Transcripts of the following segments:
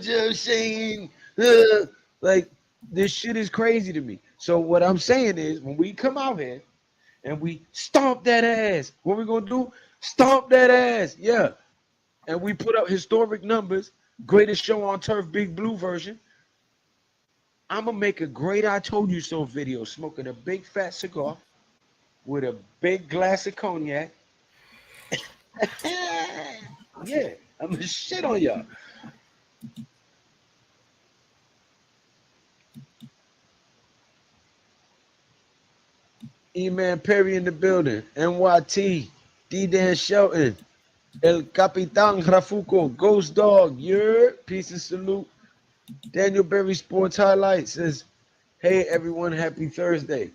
Joe Shane. Like, this shit is crazy to me. So what I'm saying is, when we come out here and we stomp that ass, what we gonna do? Stomp that ass, yeah. And we put up historic numbers, greatest show on turf, Big Blue version. I'm gonna make a great I told you so video, smoking a big fat cigar with a big glass of cognac. Yeah, I'm gonna shit on y'all. E-Man Perry in the building. NYT. D-Dan Shelton. El Capitan Rafuco. Ghost Dog. Peace and salute. Daniel Berry Sports Highlights says, hey everyone, happy Thursday.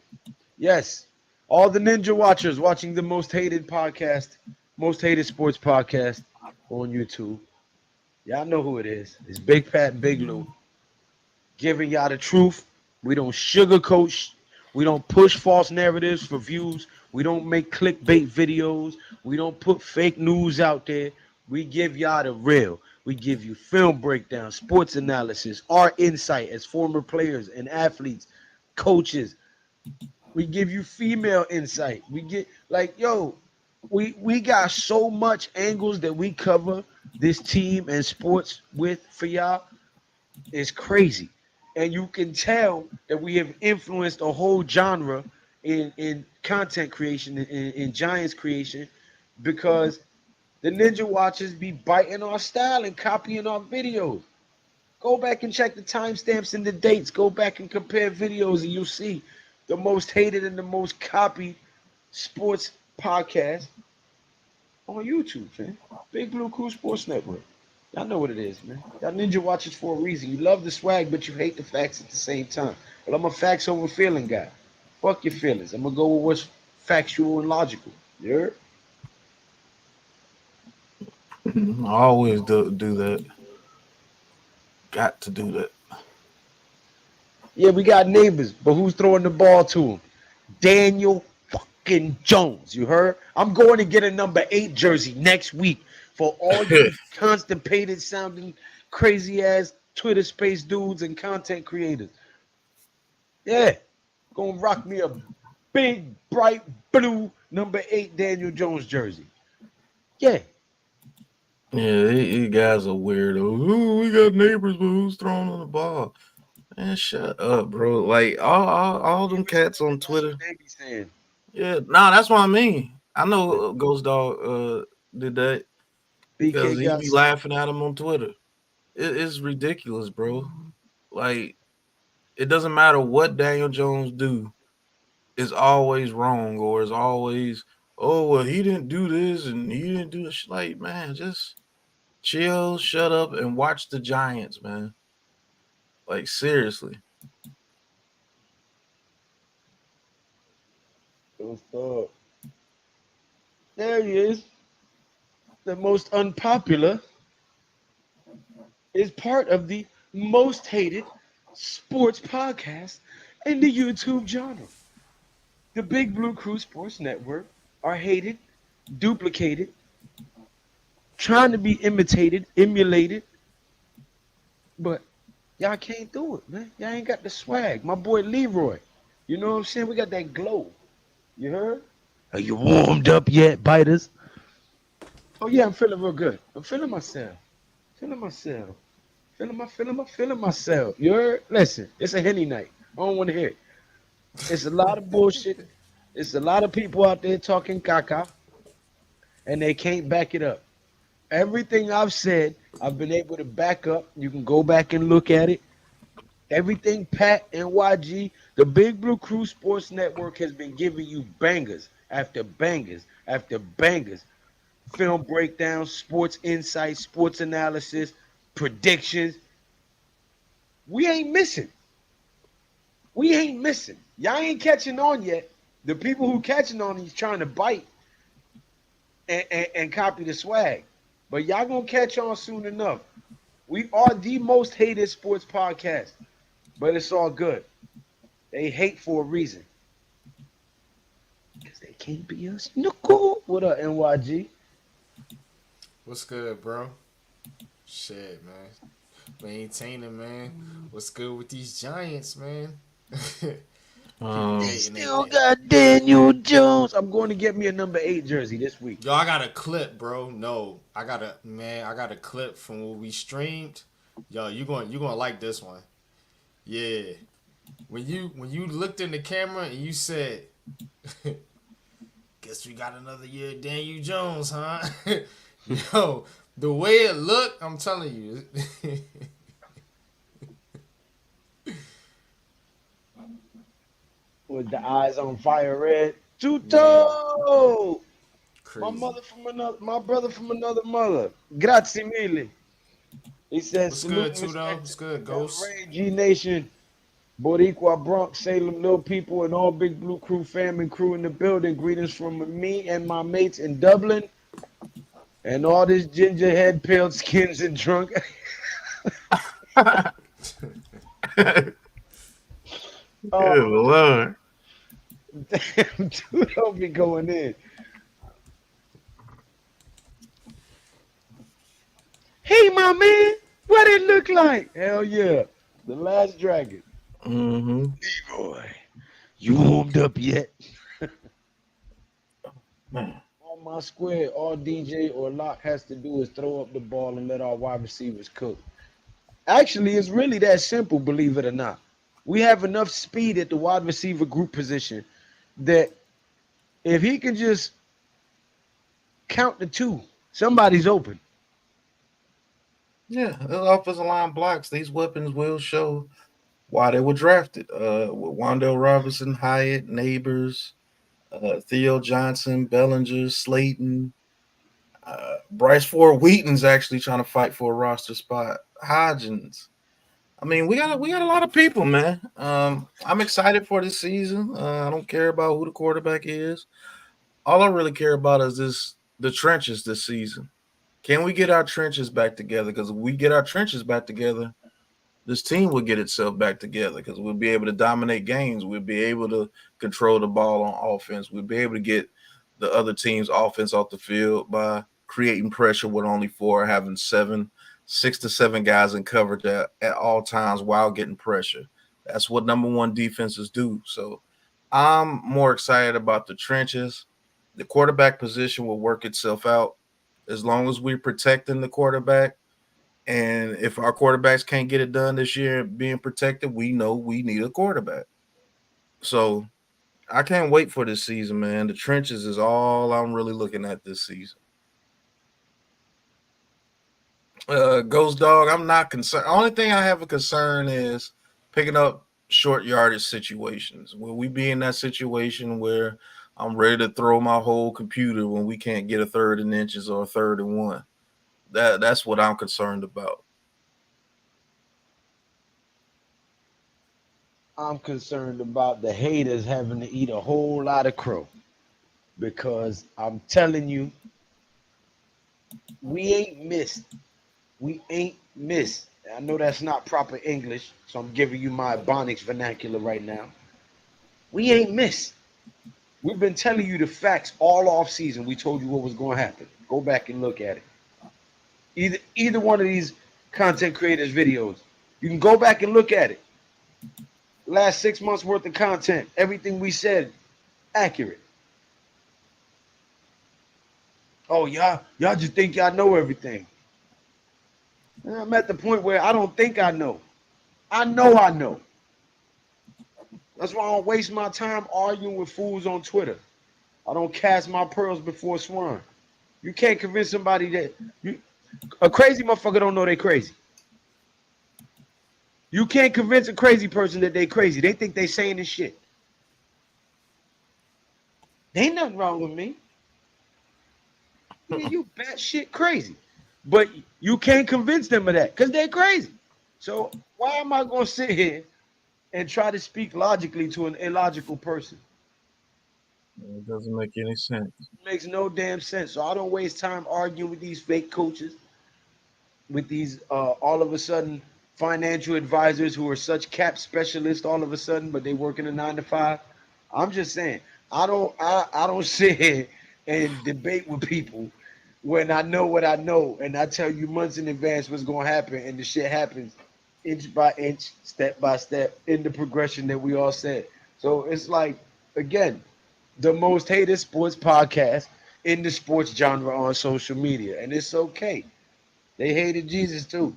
Yes, all the Ninja Watchers watching the most hated podcast, most hated sports podcast on YouTube. Y'all know who it is. It's Big Pat and Big Lou. Giving y'all the truth. We don't sugarcoat. We don't push false narratives for views. We don't make clickbait videos. We don't put fake news out there. We give y'all the real. We give you film breakdown, sports analysis, our insight as former players and athletes, coaches. We give you female insight. We get like, yo, we got so much angles that we cover this team and sports with for y'all. It's crazy. And you can tell that we have influenced a whole genre in content creation, in Giants creation, because the Ninja Watchers be biting our style and copying our videos. Go back and check the timestamps and the dates. Go back and compare videos, and you'll see the most hated and the most copied sports podcast on YouTube, man. Big Blue Crew Sports Network. Y'all know what it is, man. Y'all Ninja Watchers for a reason. You love the swag, but you hate the facts at the same time. Well, I'm a facts over feeling guy. Fuck your feelings. I'm gonna go with what's factual and logical. Yeah. I always do that. Got to do that. Yeah, we got neighbors, but who's throwing the ball to him? Daniel fucking Jones. You heard? I'm going to get a number 8 jersey next week for all you constipated sounding crazy ass Twitter space dudes and content creators. Yeah. Gonna rock me a big, bright blue number 8 Daniel Jones jersey. Yeah. Yeah, you guys are weirdos. Ooh, we got neighbors, but who's throwing on the ball? Man, shut up, bro. Like all them cats on That's Twitter. what they be saying. Yeah, nah, that's what I mean. I know Ghost Dog did that BK because he got be laughing at him on Twitter. It's ridiculous, bro. Like it doesn't matter what Daniel Jones do, it's always wrong or it's always well he didn't do this and he didn't do this. Like man, just chill, shut up, and watch the Giants, man. Like seriously. There he is. The most unpopular is part of the most hated sports podcast in the YouTube genre. The Big Blue Crew Sports Network are hated, duplicated, trying to be imitated, emulated, but y'all can't do it, man. Y'all ain't got the swag. My boy Leroy, you know what I'm saying? We got that glow. You heard? Are you warmed up yet, biters? Oh yeah, I'm feeling real good. I'm feeling myself. Feeling myself. Feeling myself. You heard? Listen, it's a Henny night. I don't want to hear it. It's a lot of bullshit. It's a lot of people out there talking caca, and they can't back it up. Everything I've said, I've been able to back up. You can go back and look at it. Everything Pat and YG, the Big Blue Crew Sports Network has been giving you bangers after bangers after bangers. Film breakdowns, sports insights, sports analysis, predictions. We ain't missing. We ain't missing. Y'all ain't catching on yet. The people who catching on is trying to bite and copy the swag. But y'all gonna catch on soon enough. We are the most hated sports podcast, but it's all good. They hate for a reason. Because they can't be us. No cool. What up, NYG? What's good, bro? Shit, man. Maintaining, man. What's good with these Giants, man? People They hating still they. got Daniel Jones. I'm going to get me a number 8 jersey this week. Yo, I got a clip, bro. No, I got a clip from what we streamed. Yo, you gonna like this one. Yeah. When you looked in the camera and you said, "Guess we got another year of Daniel Jones, huh?" Yo, the way it looked, I'm telling you. With the eyes on fire red. Man, Tuto! crazy. My brother from another mother. Grazie mille. He says, What's salute good, and Tudo? respect What's to good, El Ghost? Rey, G Nation, Boricua, Bronx, Salem, Little People, and all Big Blue Crew fam and crew in the building. Greetings from me and my mates in Dublin, and all this ginger head, pale skins, and drunk. Oh, Good Lord. damn, dude, don't be going in. Hey, my man, what it look like? Hell yeah, the last dragon. Mm-hmm. Leroy, you warmed up yet? Man. On my square, all DJ or Lock has to do is throw up the ball and let our wide receivers cook. Actually, it's really that simple, believe it or not. We have enough speed at the wide receiver group position that if he can just count the two, somebody's open. Yeah, the offensive line blocks. These weapons will show why they were drafted. With Wandale Robinson, Hyatt, Neighbors, Theo Johnson, Bellinger, Slayton, Bryce Ford Wheaton's actually trying to fight for a roster spot. Hodgins. I mean, we got a lot of people, man. I'm excited for this season. I don't care about who the quarterback is. All I really care about is the trenches this season. Can we get our trenches back together? Because if we get our trenches back together, this team will get itself back together because we'll be able to dominate games. We'll be able to control the ball on offense. We'll be able to get the other team's offense off the field by creating pressure with only four, having 6 to 7 guys in coverage at all times while getting pressure. That's what number one defenses do. So I'm more excited about the trenches. The quarterback position will work itself out as long as we're protecting the quarterback, and if our quarterbacks can't get it done this year being protected, we know we need a quarterback. So I can't wait for this season, man. The trenches is all I'm really looking at this season. Ghost Dog, I'm not concerned. Only thing I have a concern is picking up short yardage situations. Will we be in that situation where I'm ready to throw my whole computer when we can't get a third and inches or a third and one? That's what I'm concerned about. I'm concerned about the haters having to eat a whole lot of crow because I'm telling you, we ain't missed. We ain't missed. I know that's not proper English, so I'm giving you my Ebonics vernacular right now. We ain't missed. We've been telling you the facts all off season. We told you what was going to happen. Go back and look at it. Either one of these content creators' videos, you can go back and look at it. Last 6 months worth of content, everything we said, accurate. Oh, y'all just think y'all know everything. I'm at the point where I don't think I know. I know I know. That's why I don't waste my time arguing with fools on Twitter. I don't cast my pearls before swine. You can't convince somebody that you a crazy motherfucker don't know they crazy. You can't convince a crazy person that they crazy. They think they saying this shit. There ain't nothing wrong with me. Yeah, you batshit crazy. But you can't convince them of that because they're crazy. So why am I gonna sit here and try to speak logically to an illogical person? It doesn't make any sense. It makes no damn sense. So I don't waste time arguing with these fake coaches, with these all of a sudden financial advisors who are such cap specialists all of a sudden, but they work in a 9 to 5. I'm just saying, I don't sit here and debate with people when I know what I know, and I tell you months in advance what's gonna happen, and the shit happens inch by inch, step by step, in the progression that we all said. So it's like, again, the most hated sports podcast in the sports genre on social media, and it's okay. They hated Jesus too.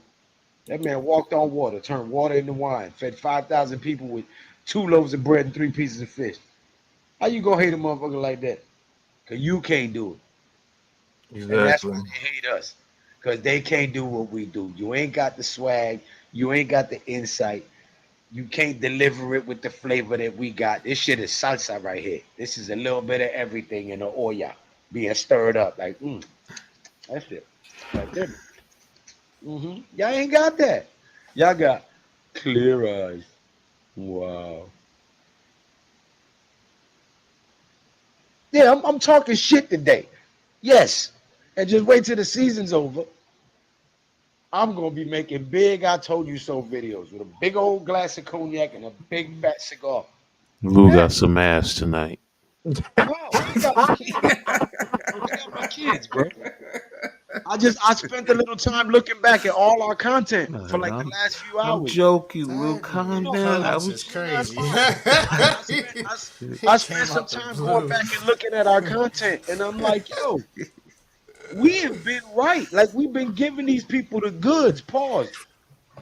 That man walked on water, turned water into wine, fed 5,000 people with 2 loaves of bread and 3 pieces of fish. How you gonna hate a motherfucker like that? Cause you can't do it. And that's Exactly. why they hate us. Cause they can't do what we do. You ain't got the swag, you ain't got the insight, you can't deliver it with the flavor that we got. This shit is salsa right here. This is a little bit of everything in the olla being stirred up. Like, that's it. Like that. Y'all ain't got that. Y'all got clear eyes. Wow. Yeah, I'm talking shit today. Yes. And just wait till the season's over. I'm gonna be making big I told you so videos with a big old glass of cognac and a big fat cigar. Lou Yeah. got some ass tonight. No, I got my kids. I got my kids, bro. I spent a little time looking back at all our content for like the last few I'm hours. joking, Lou. That nigga Calm No, down. Coach is that's crazy. fine. I He spent came some out the time going blue. back and looking at our content, and I'm like, yo, we have been right. Like we've been giving these people the goods. Pause.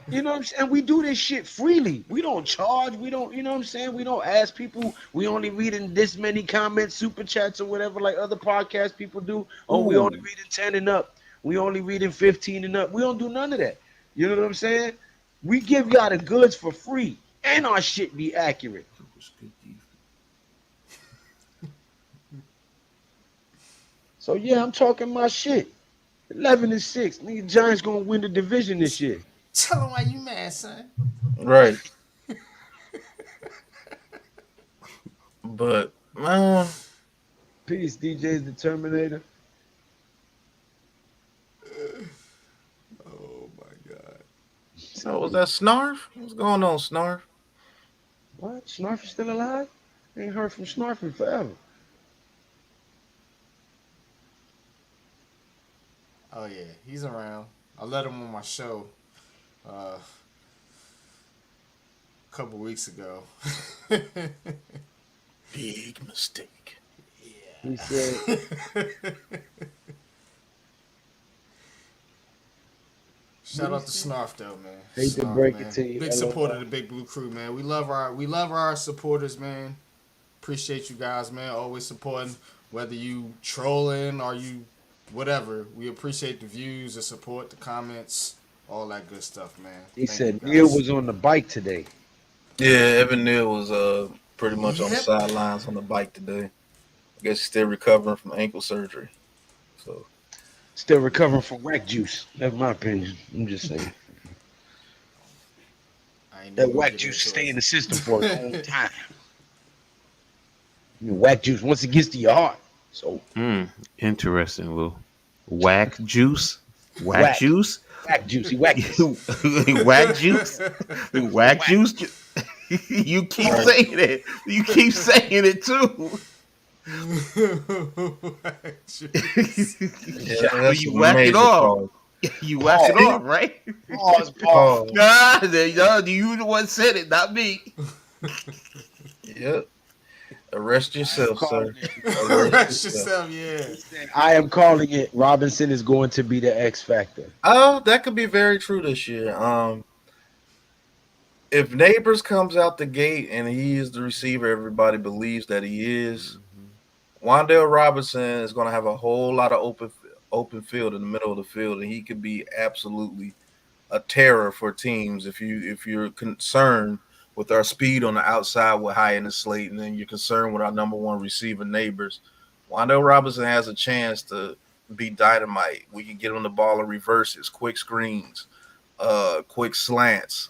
You know what I'm saying? We do this shit freely. We don't charge. We don't, you know what I'm saying? We don't ask people. We only reading this many comments, super chats, or whatever, like other podcast people do. Oh, we only Ooh. reading 10 and up. We only reading 15 and up. We don't do none of that. You know what I'm saying? We give y'all the goods for free, and our shit be accurate. So yeah, I'm talking my shit. 11-6. Nigga, Giants gonna win the division this year. Tell him why you mad, son. Right. But man, Peace, DJ's the Terminator. Oh my god. so was that Snarf? What's going on, Snarf? What? Snarf is still alive? Ain't heard from Snarf in forever. Oh yeah, he's around. I let him on my show a couple weeks ago. Big mistake. He said, Shout out to Snarf though, man. hate to Snarf, break it man. to you, Big supporter of LOL. the Big Blue Crew, man. We love our supporters, man. Appreciate you guys, man. Always supporting, whether you trolling or you whatever. We appreciate the views, the support, the comments, all that good stuff, man. He Thank you said Neil guys. was on the bike today. Yeah, Evan Neal was pretty much on the Yep. sidelines on the bike today. I guess he's still recovering from ankle surgery. So Still recovering from whack juice. That's my opinion. I'm just saying. I ain't That even gonna whack get juice into stay in the system it. for a long time. Whack juice, once it gets to your heart. So Interesting, Lou. Whack juice? Whack whack. juice? Whack juice. He whacked us. Whack juice? Whack juice? You keep Right. saying it. You keep saying it too. yeah, So that's you a whack it major off. pause. You whack it Pause. off, right? Pause. Pause. Pause. Nah, you the one said it, not me. Yep. Arrest I am yourself, calling sir. it. Arrest Rest yourself. yourself, yeah. He said, I am calling it. Robinson is going to be the X factor. Oh, that could be very true this year. If Neighbors comes out the gate and he is the receiver everybody believes that he is, Wandale Robinson is going to have a whole lot of open field in the middle of the field, and he could be absolutely a terror for teams if you're concerned with our speed on the outside with high in the slate, and then you're concerned with our number one receiver Neighbors. Wandale Robinson has a chance to be dynamite. We can get him the ball in reverses, quick screens, quick slants,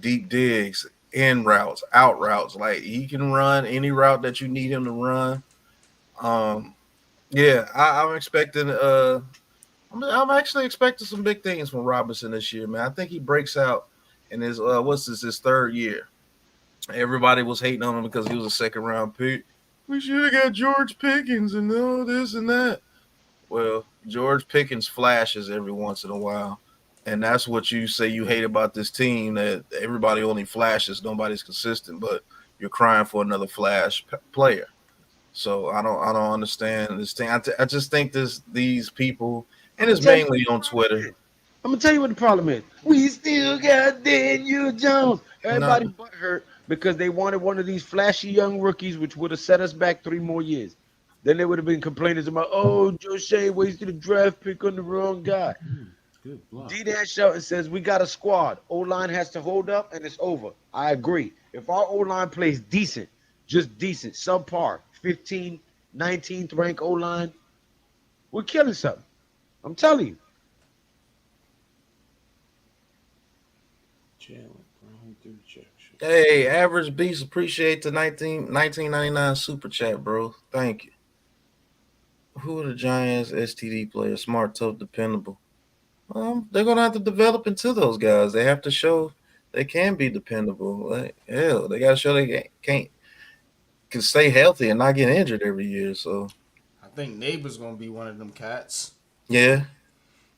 deep digs, in routes, out routes. Like he can run any route that you need him to run. Um, yeah, I'm expecting. I'm actually expecting some big things from Robinson this year, man. I think he breaks out in his his third year. Everybody was hating on him because he was a second round pick. We should have got George Pickens and all this and that. Well, George Pickens flashes every once in a while, and that's what you say you hate about this team. That everybody only flashes, nobody's consistent, but you're crying for another player. So I don't understand this thing. I just think these people, and I'm gonna it's tell you what mainly the on problem Twitter. is. I'm gonna tell you what the problem is. We still got Daniel Jones. Not Everybody but hurt because they wanted one of these flashy young rookies, which would have set us back 3 more years. Then they would have been complaining about, oh, Joe Shea wasted a draft pick on the wrong guy. Good block. D. Dan Shelton says we got a squad. O line has to hold up, and it's over. I agree. If our O line plays decent, just decent, subpar, 15, 19th rank O line, we're killing something. I'm telling you. Jalen Brown through rejection. Hey, Average Beast, appreciate the 1999 super chat, bro. Thank you. Who are the Giants STD players? Smart, tough, dependable. They're gonna have to develop into those guys. They have to show they can be dependable. Like, hell, they gotta show they can stay healthy and not get injured every year. So I think Neighbor's gonna be one of them cats. yeah,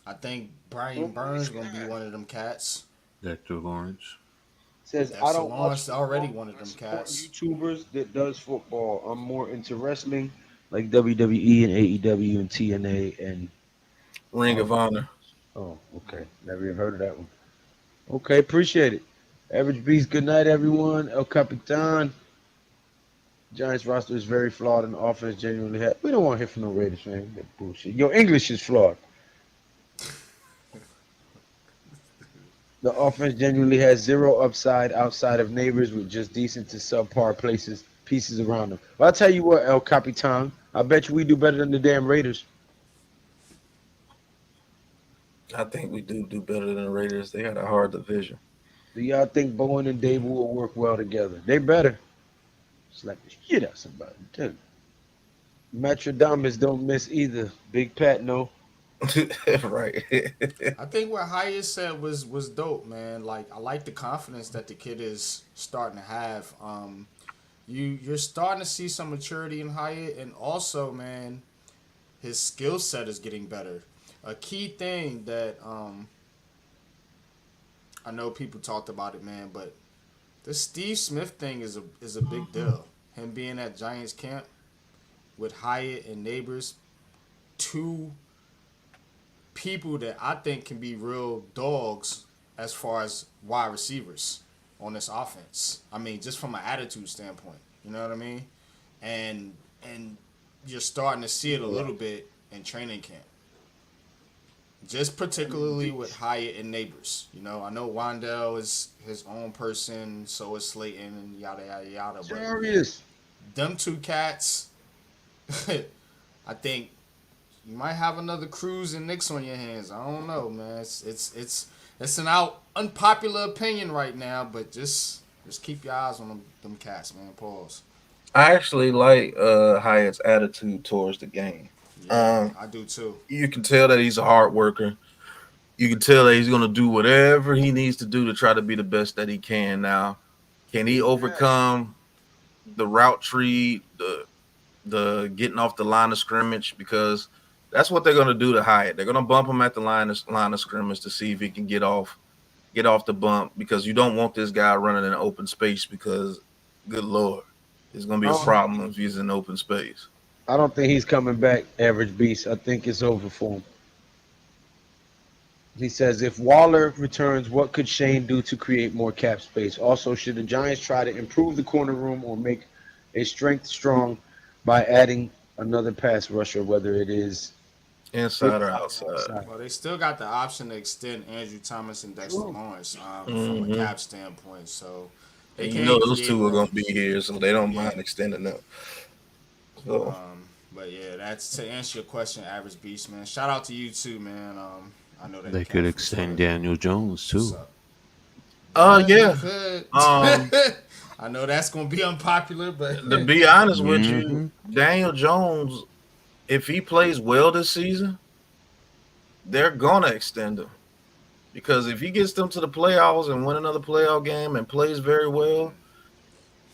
I think Brian Burns gonna be one of them cats. Dexter Lawrence. Says I Dexter don't watch Lawrence already football. one of I them support cats. YouTubers that does football. I'm more into wrestling, like WWE and AEW and TNA and Ring of Honor. oh, okay. Never even heard of that one. Okay, appreciate it. Average Beast, good night, everyone. El Capitan. Giants roster is very flawed and the offense genuinely had. We don't want to hear from no Raiders fan. That bullshit. Your English is flawed. The offense genuinely has zero upside outside of neighbors with just decent to subpar pieces around them. But I'll tell you what, El Capitan, I bet you we do better than the damn Raiders. I think we do better than the Raiders. They got a hard division. Do y'all think Bowen and Dable will work well together? They better. Slap the shit out somebody. Dude. Matradamus don't miss either. Big Pat, no. Right. I think what Hyatt said was dope, man. Like I like the confidence that the kid is starting to have. You're starting to see some maturity in Hyatt, and also, man, his skill set is getting better. A key thing that I know people talked about it, man, but this Steve Smith thing is a big deal. Him being at Giants camp with Hyatt and Neighbors, two people that I think can be real dogs as far as wide receivers on this offense. I mean, just from an attitude standpoint, you know what I mean? And you're starting to see it a little bit in training camp. Just particularly with Hyatt and Neighbors. You know, I know Wandell is his own person, so is Slayton and yada yada yada. But Serious. them two cats, I think you might have another Cruz and Knicks on your hands. I don't know, man. It's an unpopular opinion right now, but just keep your eyes on them cats, man. Pause. I actually like Hyatt's attitude towards the game. Yeah, I do too. You can tell that he's a hard worker. You can tell that he's going to do whatever he needs to do to try to be the best that he can. Now, can he overcome the route tree, the getting off the line of scrimmage? Because that's what they're going to do to Hyatt. They're going to bump him at the line of scrimmage to see if he can get off the bump, because you don't want this guy running in open space, because, good Lord, it's going to be a problem if he's in open space. I don't think he's coming back, Average Beast. I think it's over for him. He says, if Waller returns, what could Shane do to create more cap space? Also, should the Giants try to improve the corner room or make a strength strong by adding another pass rusher, whether it is inside or outside? Well, they still got the option to extend Andrew Thomas and Dexter Lawrence from a cap standpoint. So they And can those two are going to be here, so they don't mind extending them. So. But yeah, that's to answer your question, Average Beast, man. Shout out to you too, man. I know that They could extend Daniel Jones too. Yeah. I know that's gonna be unpopular, but to be honest with you, Daniel Jones, if he plays well this season, they're gonna extend him. Because if he gets them to the playoffs and win another playoff game and plays very well,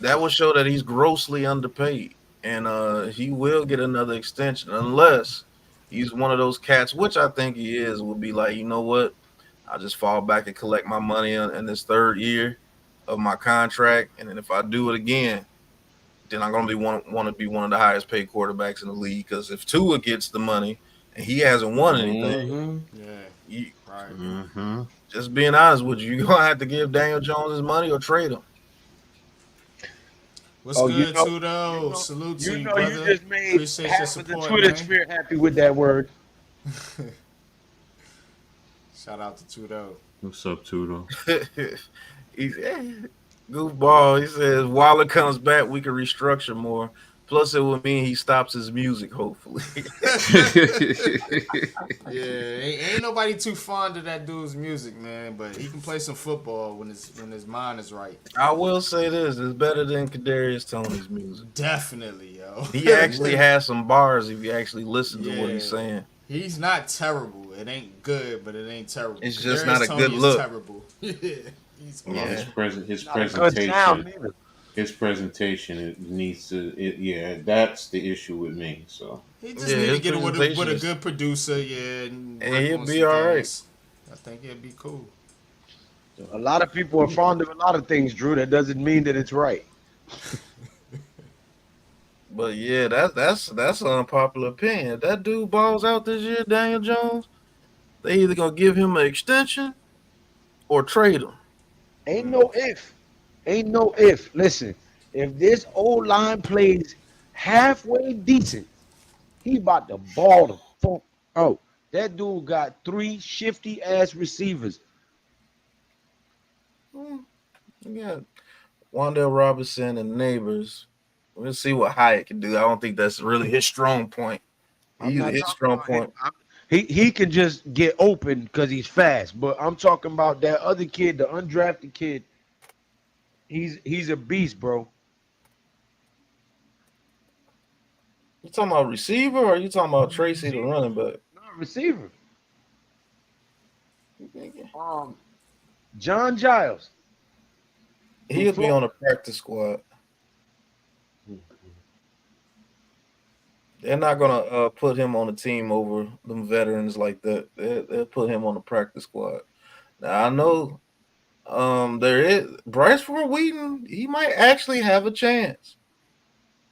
that will show that he's grossly underpaid. And he will get another extension unless he's one of those cats, which I think he is, would be like, you know what? I'll just fall back and collect my money in this third year of my contract, and then if I do it again, then I'm gonna want to be one of the highest paid quarterbacks in the league. Because if Tua gets the money and he hasn't won anything, Mm-hmm. Yeah, you, right. Mm-hmm. just being honest with you, you're gonna have to give Daniel Jones his money or trade him. What's Oh, good, Tudo? Salute to you, you brother. just made Appreciate your half of the support, Twitter man. sphere happy with that word. Shout out to Tudo. What's up, Tudo? He's goofball. He says Waller comes back, we can restructure more. Plus, it would mean he stops his music. Hopefully, Yeah, ain't nobody too fond of that dude's music, man. But he can play some football when his mind is right. I will say this: it's better than Kadarius Toney's music. Definitely, yo. He actually has some bars if you actually listen to what he's Yeah. saying. He's not terrible. It ain't good, but it ain't terrible. It's just Kadarius not a Toney good is look. terrible. Yeah, he's Well, awful. his Not a good sound presentation, either. it needs to. Yeah, that's the issue with me. So He just Yeah, need to his get it with presentation a is- good producer, yeah, and And work he'll on be some all right. things. I think it'd be cool. A lot of people are fond of a lot of things, Drew. That doesn't mean that it's right. But yeah, that's an unpopular opinion. If that dude balls out this year, Daniel Jones, they either gonna give him an extension or trade him. Ain't no if. Ain't no if. Listen, if this old line plays halfway decent, he about to ball the fuck out. That dude got three shifty ass receivers. Yeah, Wandale Robinson and neighbors. We'll see what Hyatt can do. I don't think that's really his strong point. I'm not His talking strong about him. point. He can just get open because he's fast. But I'm talking about that other kid, the undrafted kid. He's a beast, bro. You talking about receiver or you talking about Tracy the running back? Not receiver. John Giles. He'll be on the practice squad. They're not gonna put him on the team over them veterans like that. They'll put him on the practice squad. Now I know there is Bryce Ford Wheaton. He might actually have a chance.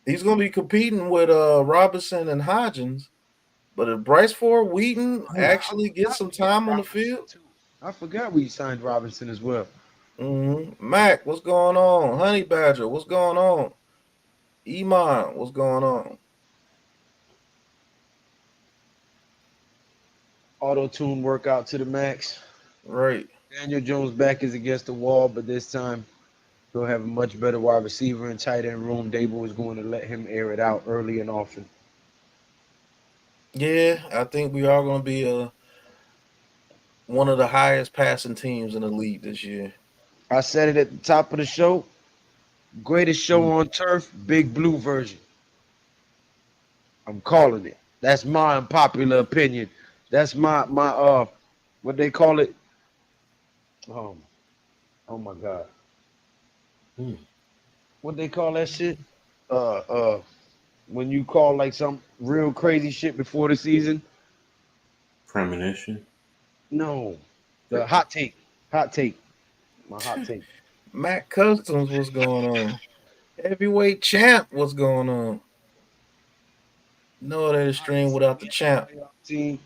He's gonna be competing with Robinson and Hodgins. But if Bryce Ford Wheaton actually gets some time on the field, I forgot we signed Robinson as well. Mac, what's going on? Honey Badger, what's going on? Iman, what's going on? Auto tune workout to the max. Right. Daniel Jones' back is against the wall, but this time he'll have a much better wide receiver and tight end room. Dable is going to let him air it out early and often. Yeah, I think we are going to be one of the highest passing teams in the league this year. I said it at the top of the show. Greatest show on turf, Big Blue version. I'm calling it. That's my unpopular opinion. That's my what they call it. Oh my God. What they call that shit? When you call like some real crazy shit before the season. premonition. No, the hot take. Hot take. My hot take. Matt Customs, what's going on? Heavyweight champ, what's going on? No other stream without the champ. Team.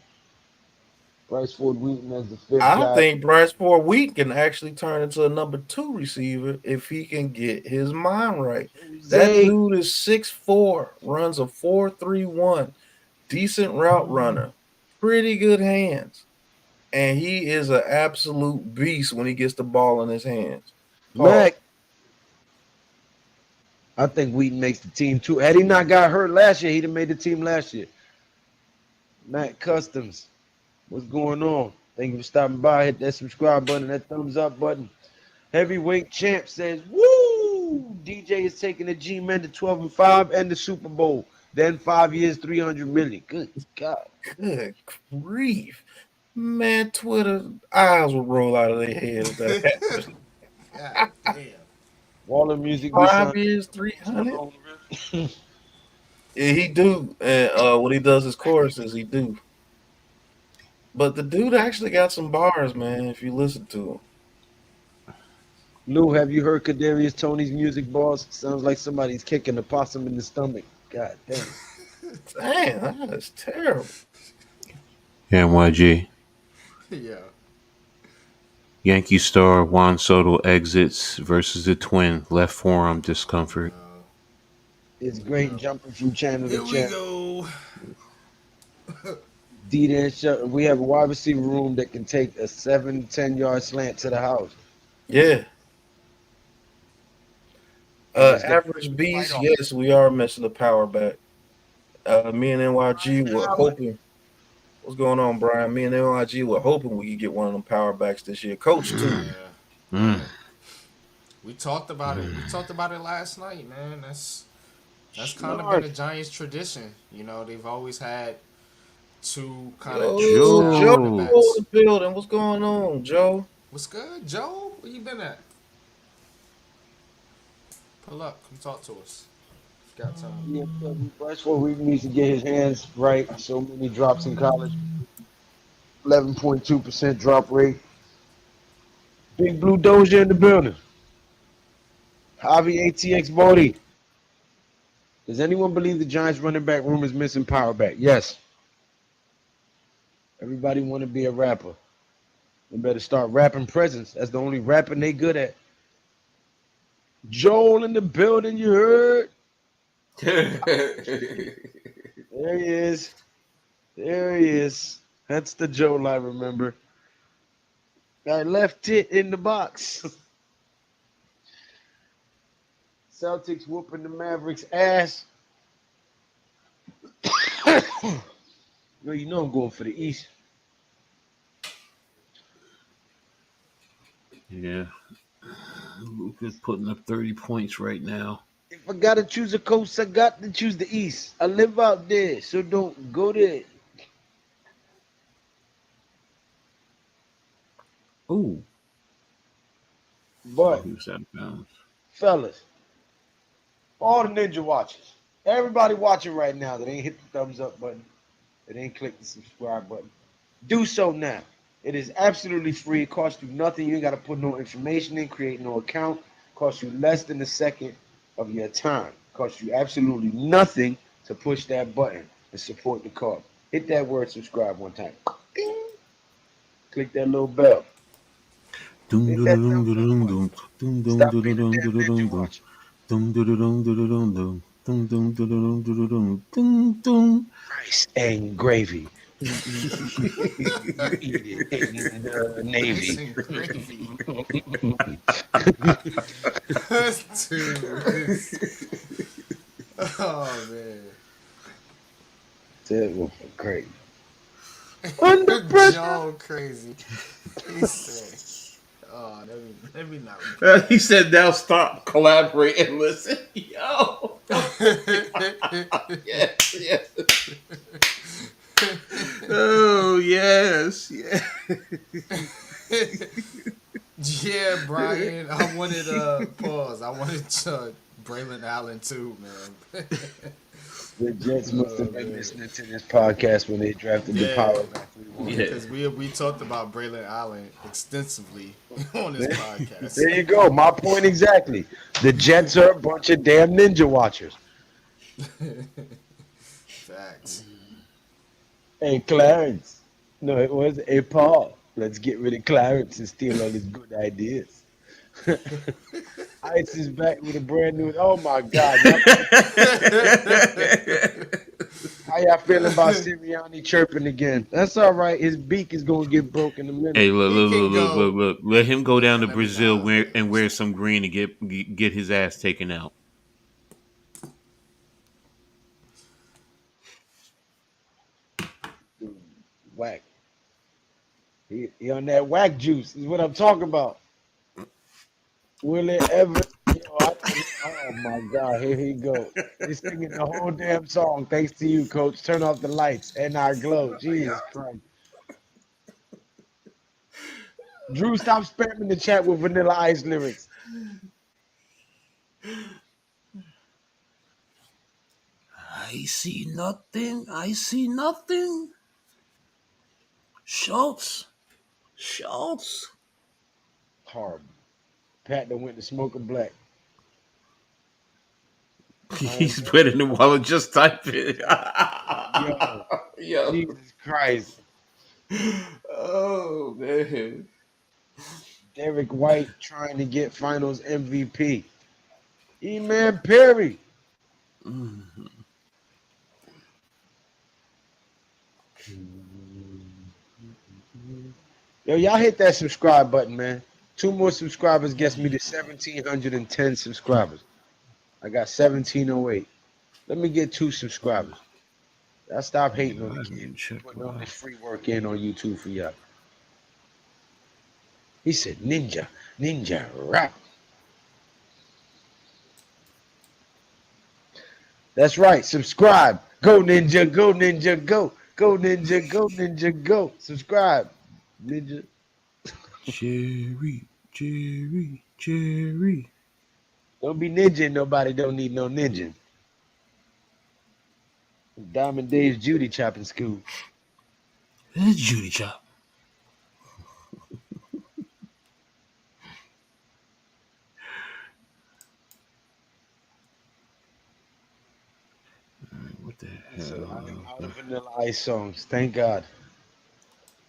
Bryce Ford Wheaton as the fifth I guy. think Bryce Ford Wheaton can actually turn into a number 2 receiver if he can get his mind right. That dude is 6'4", runs a 4.31, decent route runner, pretty good hands. And he is an absolute beast when he gets the ball in his hands. Mac, I think Wheaton makes the team too. Had he not got hurt last year, he'd have made the team last year. Matt Customs, what's going on? Thank you for stopping by. Hit that subscribe button, that thumbs up button. Heavyweight champ says, woo! DJ is taking the G-Men to 12-5 and the Super Bowl. Then 5 years, 300 million. Good God. Good grief. Man, Twitter eyes will roll out of their head if that happens. God damn. Waller Music. 5 years, 300. Yeah, he do. And when he does his choruses, he do. But the dude actually got some bars, man. If you listen to Lou, have you heard Kadarius Tony's music, boss? Sounds like somebody's kicking a possum in the stomach. God damn. him, damn, that's terrible. NYG. Yeah. Yankee star Juan Soto exits versus the Twin. Left forearm discomfort. It's great jumping from channel to Here we channel. go. We have a wide receiver room that can take a 7-10 yard slant to the house. Yeah. And it's got Average beast, yes, we are missing the power back. Me and NYG were hoping. What's going on, Brian? Me and NYG were hoping we could get one of them power backs this year. Coach too. Yeah. We talked about it. We talked about it last night, man. That's kind of been a Giants tradition. You know, they've always had two kind of Joe running in backs. the building. What's going on, Joe? What's good, Joe? Where you been at? Pull up. Come talk to us. Got time. Yeah, Bradford Reed needs to get his hands right. So many drops in college. 11.2% drop rate. Big Blue Doja in the building. Javi ATX Bodie. Does anyone believe the Giants running back room is missing power back? Yes. Everybody want to be a rapper. They better start rapping presents. That's the only rapping they good at. Joel in the building, you heard? There he is. There he is. That's the Joel I remember. I left it in the box. Celtics whooping the Mavericks' ass. Well, you know I'm going for the East. Yeah. Luka's putting up 30 points right now. If I gotta choose a coast, I got to choose the East. I live out there, so don't go there. Ooh. But, He was out of bounds. fellas, all the Ninja Watchers, everybody watching right now that ain't hit the thumbs up button, that ain't clicked the subscribe button, do so now. It is absolutely free. It costs you nothing. You ain't got to put no information in, create no account. It costs you less than a second of your time. It costs you absolutely nothing to push that button and support the cause. Hit that word subscribe one time. Ding. Click that little bell. Hit that thumbs up button. Stop being a damn Ninja Watcher. Rice and gravy. You eat it in the Navy. Rice and gravy. Dude. Oh man. That was great. Under pressure. Joe crazy. He said, "Oh, let me not." He said, now stop, collaborate, and listen. Yo. Yes, yes. Oh, yes. Yeah. Yeah, Brian. I wanted pause. I wanted Braylon Allen too, man. The Jets must have been listening to this podcast when they drafted the power back. Because we talked about Braylon Allen extensively on this podcast. There you go. My point exactly. The Jets are a bunch of damn Ninja Watchers. Facts. Hey, Clarence. No, it was hey, Paul. Let's get rid of Clarence and steal all his good ideas. Ice is back with a brand new. Oh my God! How y'all feeling about Sirianni chirping again? That's all right. His beak is gonna get broken in a minute. Hey, look. Look. Let him go down to Brazil and wear some green and get his ass taken out. Whack. He on that whack juice is what I'm talking about. Will it ever? Oh my God! Here he go. He's singing the whole damn song. Thanks to you, Coach. Turn off the lights and our glow. Jesus Christ. Drew, stop spamming the chat with Vanilla Ice lyrics. I see nothing. I see nothing. Schultz. Horrible. Pat done went to smoke a black. He's better than Waller. Just type it. Yo, Yo. Jesus Christ. Oh man. Derek White trying to get finals MVP. E-Man Perry. Yo, y'all hit that subscribe button, man. 2 more subscribers gets me to 1,710 subscribers. I got 1,708. Let me get 2 subscribers. I stop hating on the kid. Putting all this free work in on YouTube for y'all. He said, Ninja rap. That's right. Subscribe. Go Ninja, go Ninja, go. Go Ninja, go Ninja, go. Subscribe. Ninja. Jerry. Don't be ninja. Nobody don't need no ninja. Diamond Dave's Judy chopping school. It's Judy Chop. What the So, hell? all the Vanilla Ice songs. Thank God.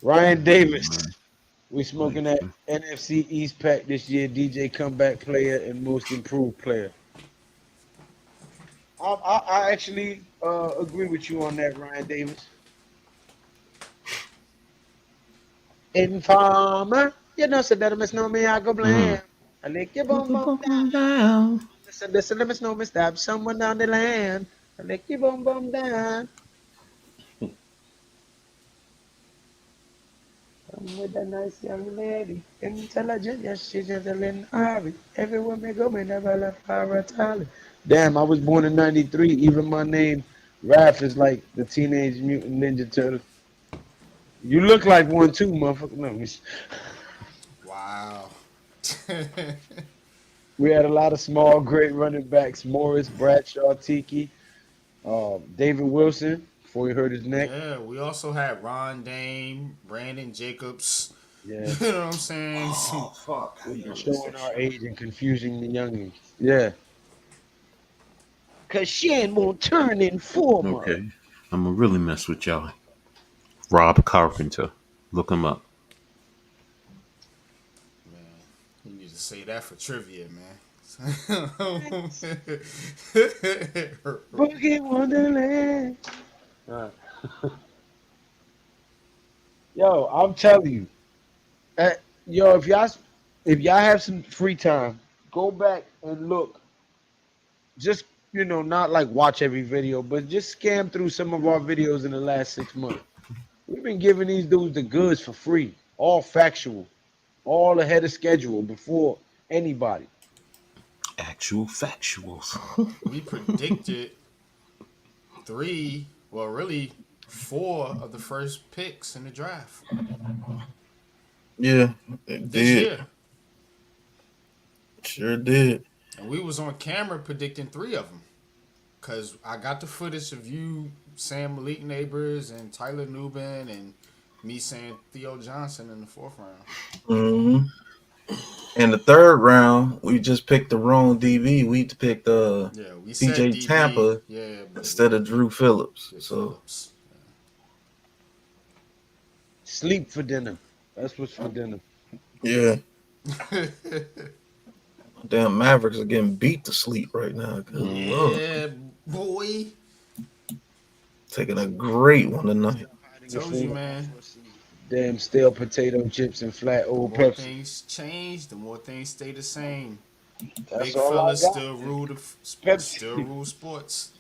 Ryan Davis. We smoking that NFC East pack this year. DJ comeback player and most improved player. I actually agree with you on that, Ryan Davis. Informer, you know, so that must know me, I go blame. I lick your bum bum down. Listen, let me know me stab someone down the land. I lick your bum bum down. I'm with a nice young lady, intelligent, yes, she's gentleman Ari. Everywhere we go, we never left our tally. Damn, I was born in '93. Even my name, Raph, is like the Teenage Mutant Ninja Turtle. You look like one too, motherfucker. No, Wow. we had a lot of small, great running backs: Morris, Bradshaw, Tiki, David Wilson. Before he hurt his neck. Yeah, we also had Ron Dame, Brandon Jacobs. Yeah, You know what I'm saying? Oh fuck! showing our age and confusing the youngins. Yeah. Cause Shan won't turn informer. Okay, I'm gonna really mess with y'all. Rob Carpenter, look him up. Man, you need to say that for trivia, man. Boogie Wonderland. Yo, I'm telling you, yo, if y'all have some free time, go back and look. Just not like watch every video, but just scam through some of our videos in the last 6 months. We've been giving these dudes the goods for free, all factual, all ahead of schedule before anybody. Actual factuals. We predicted 4 of the first picks in the draft. Yeah, this year. Sure did. And we was on camera predicting 3 of them. Because I got the footage of you saying Malik Neighbors and Tyler Nubin and me saying Theo Johnson in the 4th round. Mm-hmm. In the 3rd round, we just picked the wrong DB. We picked we CJ Tampa instead of Drew Phillips. Sleep for dinner. That's what's for dinner. Yeah. Damn, Mavericks are getting beat to sleep right now. Good Lord. Boy. Taking a great one tonight. Told you, man. Damn stale potato chips and flat old Pepsi. The more things change, the more things stay the same. That's Big all fellas I got. still rule sports.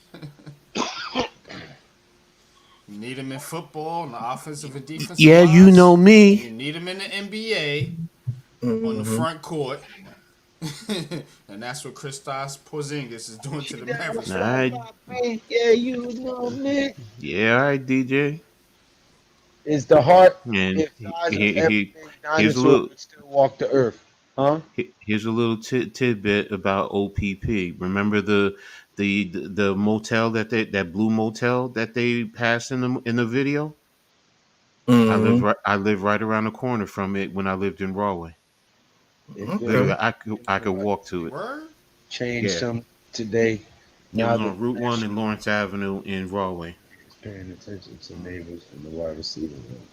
You need them in football, on the offensive and defensive Yeah, lines. you know me. You need them in the NBA on the front court. And that's what Kristaps Porzingis is doing to the Mavericks. Yeah, you know me. Yeah, all right, DJ. Is the heart And if size was everything, here's a dinosaurs little. would still walk the earth. Huh? Here's a little tidbit about OPP. Remember the motel that blue motel that they passed in the video? Mm-hmm. I live right around the corner from it when I lived in Rahway. They Literally, Okay. I could walk to it. Word? changed Yeah, some today. it Now was the on Route One and national Lawrence Avenue in Rahway. is paying attention to neighbors from the wide receiver room.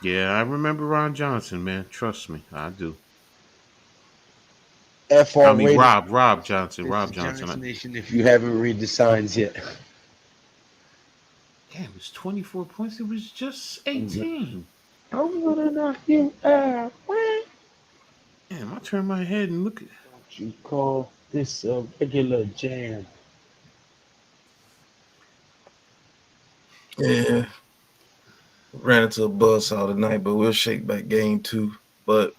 Yeah, I remember Ron Johnson, man. Trust me, I do. I FR mean, Raiders. Rob Johnson, This is Rob Johnson. Giants Nation. If you haven't read the signs yet, Damn, it's 24 points. It was just I'm 18. gonna knock you out. What? Damn, I turned my head and look at. Don't you call this a regular jam? Yeah. Ran into a buzzsaw tonight, but we'll shake back game two. But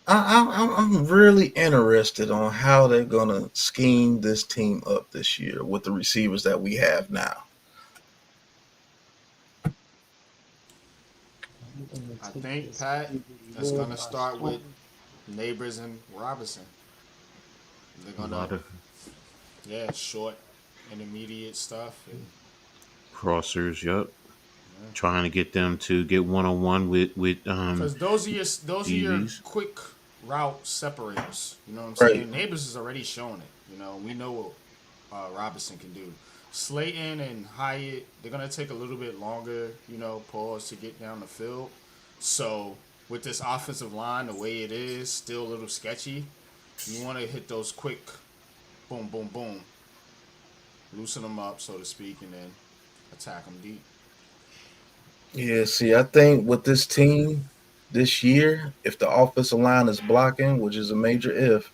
I'm really interested on how they're gonna scheme this team up this year with the receivers that we have now. I'm gonna I take think this Pat, baby it's world gonna by start with storm. Neighbors and Robinson. They're A gonna, lot of short, intermediate stuff, and crossers. Yup, yeah. trying to get them to get one on one with Because those are your DBs. quick route separators. You know what I'm Right. saying? Neighbors is already showing it. We know what Robinson can do. Slayton and Hyatt, they're gonna take a little bit longer. Pause to get down the field. So with this offensive line, the way it is, still a little sketchy. You want to hit those quick, boom, boom, boom, loosen them up, so to speak, and then attack them deep. Yeah, see, I think with this team this year, if the offensive line is blocking, which is a major if,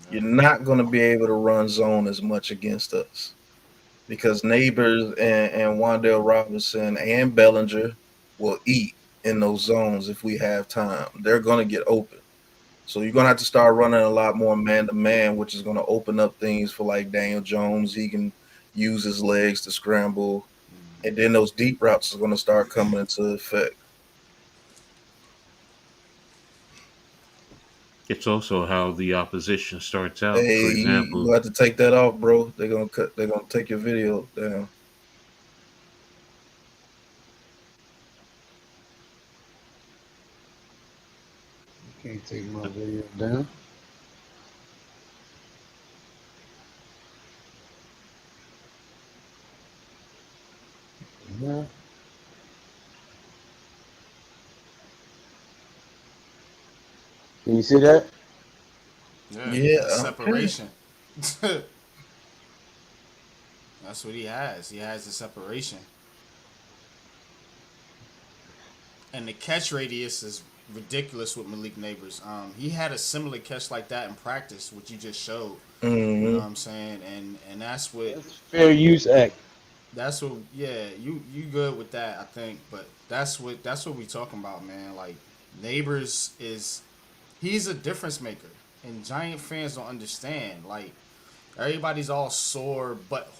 you're not going to be able to run zone as much against us because Neighbors and Wandale Robinson and Bellinger will eat in those zones if we have time. They're going to get open. So you're going to have to start running a lot more man to man, which is going to open up things for like Daniel Jones. He can use his legs to scramble. And then those deep routes are going to start coming into effect. It's also how the opposition starts out. Hey, For you example, have to take that off, bro. They're gonna cut. They're gonna take your video down. You can't take my video down. Yeah. Can you see that? Yeah, that's Yeah. Okay. separation. That's what he has. He has the separation. And the catch radius is ridiculous with Malik Neighbors. He had a similar catch like that in practice, which you just showed. You know what Mm-hmm. I'm saying? And That's fair use act. yeah, you good with that, I think. But that's what we talking about, man. Like Neighbors he's a difference maker, and Giant fans don't understand. Like everybody's all sore, but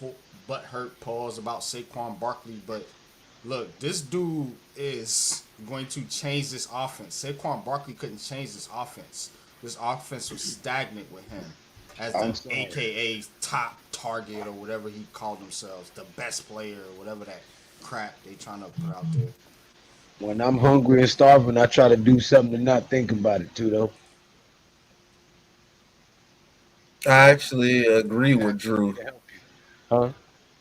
hurt pause about Saquon Barkley, but look, this dude is going to change this offense. Saquon Barkley couldn't change this offense. This offense was stagnant with him as I'm the sorry. AKA top target or whatever he called themselves, the best player or whatever that crap they trying to put out there. When I'm hungry and starving, I try to do something to not think about it too, though. I actually agree with Drew. Huh?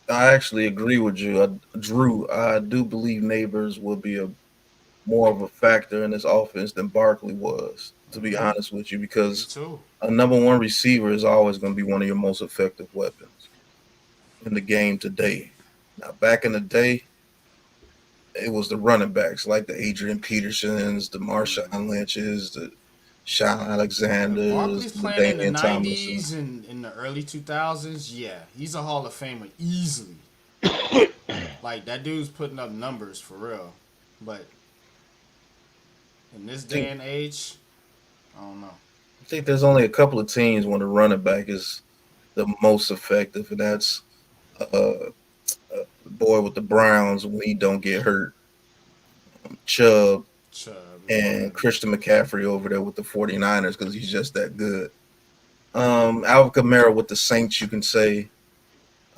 I actually agree with you, Drew. I do believe Neighbors will be a more of a factor in this offense than Barkley was. To be honest with you, Me because too. a number one receiver is always going to be one of your most effective weapons in the game today. Now, back in the day, it was the running backs like the Adrian Petersons, the Marshawn Lynch's, the Sean If Alexander's, Barkley's the playing in the Damian Thomason. '90s and in the early 2000s, yeah, he's a Hall of Famer easily. Like that dude's putting up numbers for real. But in this I day think and age, I don't know. I think there's only a couple of teams when the running back is the most effective, and that's the boy with the Browns when he don't get hurt, Chubb. Chubb is and crazy. Christian McCaffrey over there with the 49ers because he's just that good. Alvin Kamara with the Saints, you can say.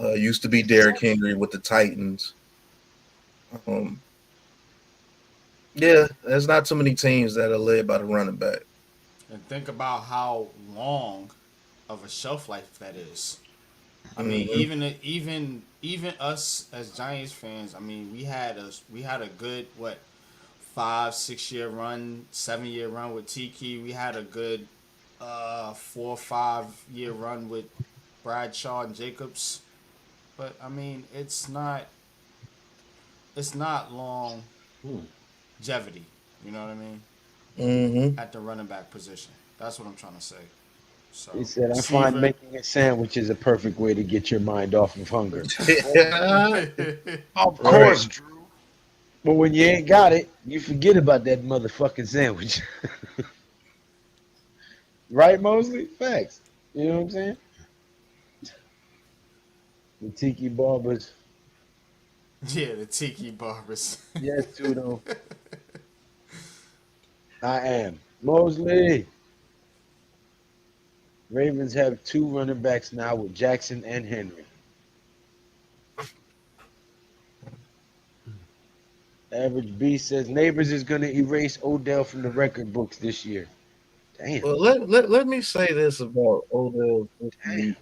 Used to be Derrick Henry with the Titans. Um, yeah, there's not too many teams that are led by the running back. And think about how long of a shelf life that is. I mean, Hmm. even us as Giants fans. I mean, we had a good what 5 6 year run, 7 year run with Tiki. We had a good 4 5 year run with Bradshaw and Jacobs. But I mean, it's not Hmm. longevity. You know what I mean? Hmm. At the running back position. That's what I'm trying to say. So He said, I find receiver. making a sandwich is a perfect way to get your mind off of hunger. Yeah, Of right. course, Drew. But when you ain't got it, you forget about that motherfucking sandwich. Right, Mosley? Facts. You know what I'm saying? The Tiki Barbers. Yeah, the Tiki Barbers. Yes, Tudo. I am. Mosley. Ravens have two running backs now with Jackson and Henry. Average B says Neighbors is going to erase Odell from the record books this year. Damn. Well, let me say this about Odell's rookie Damn. year.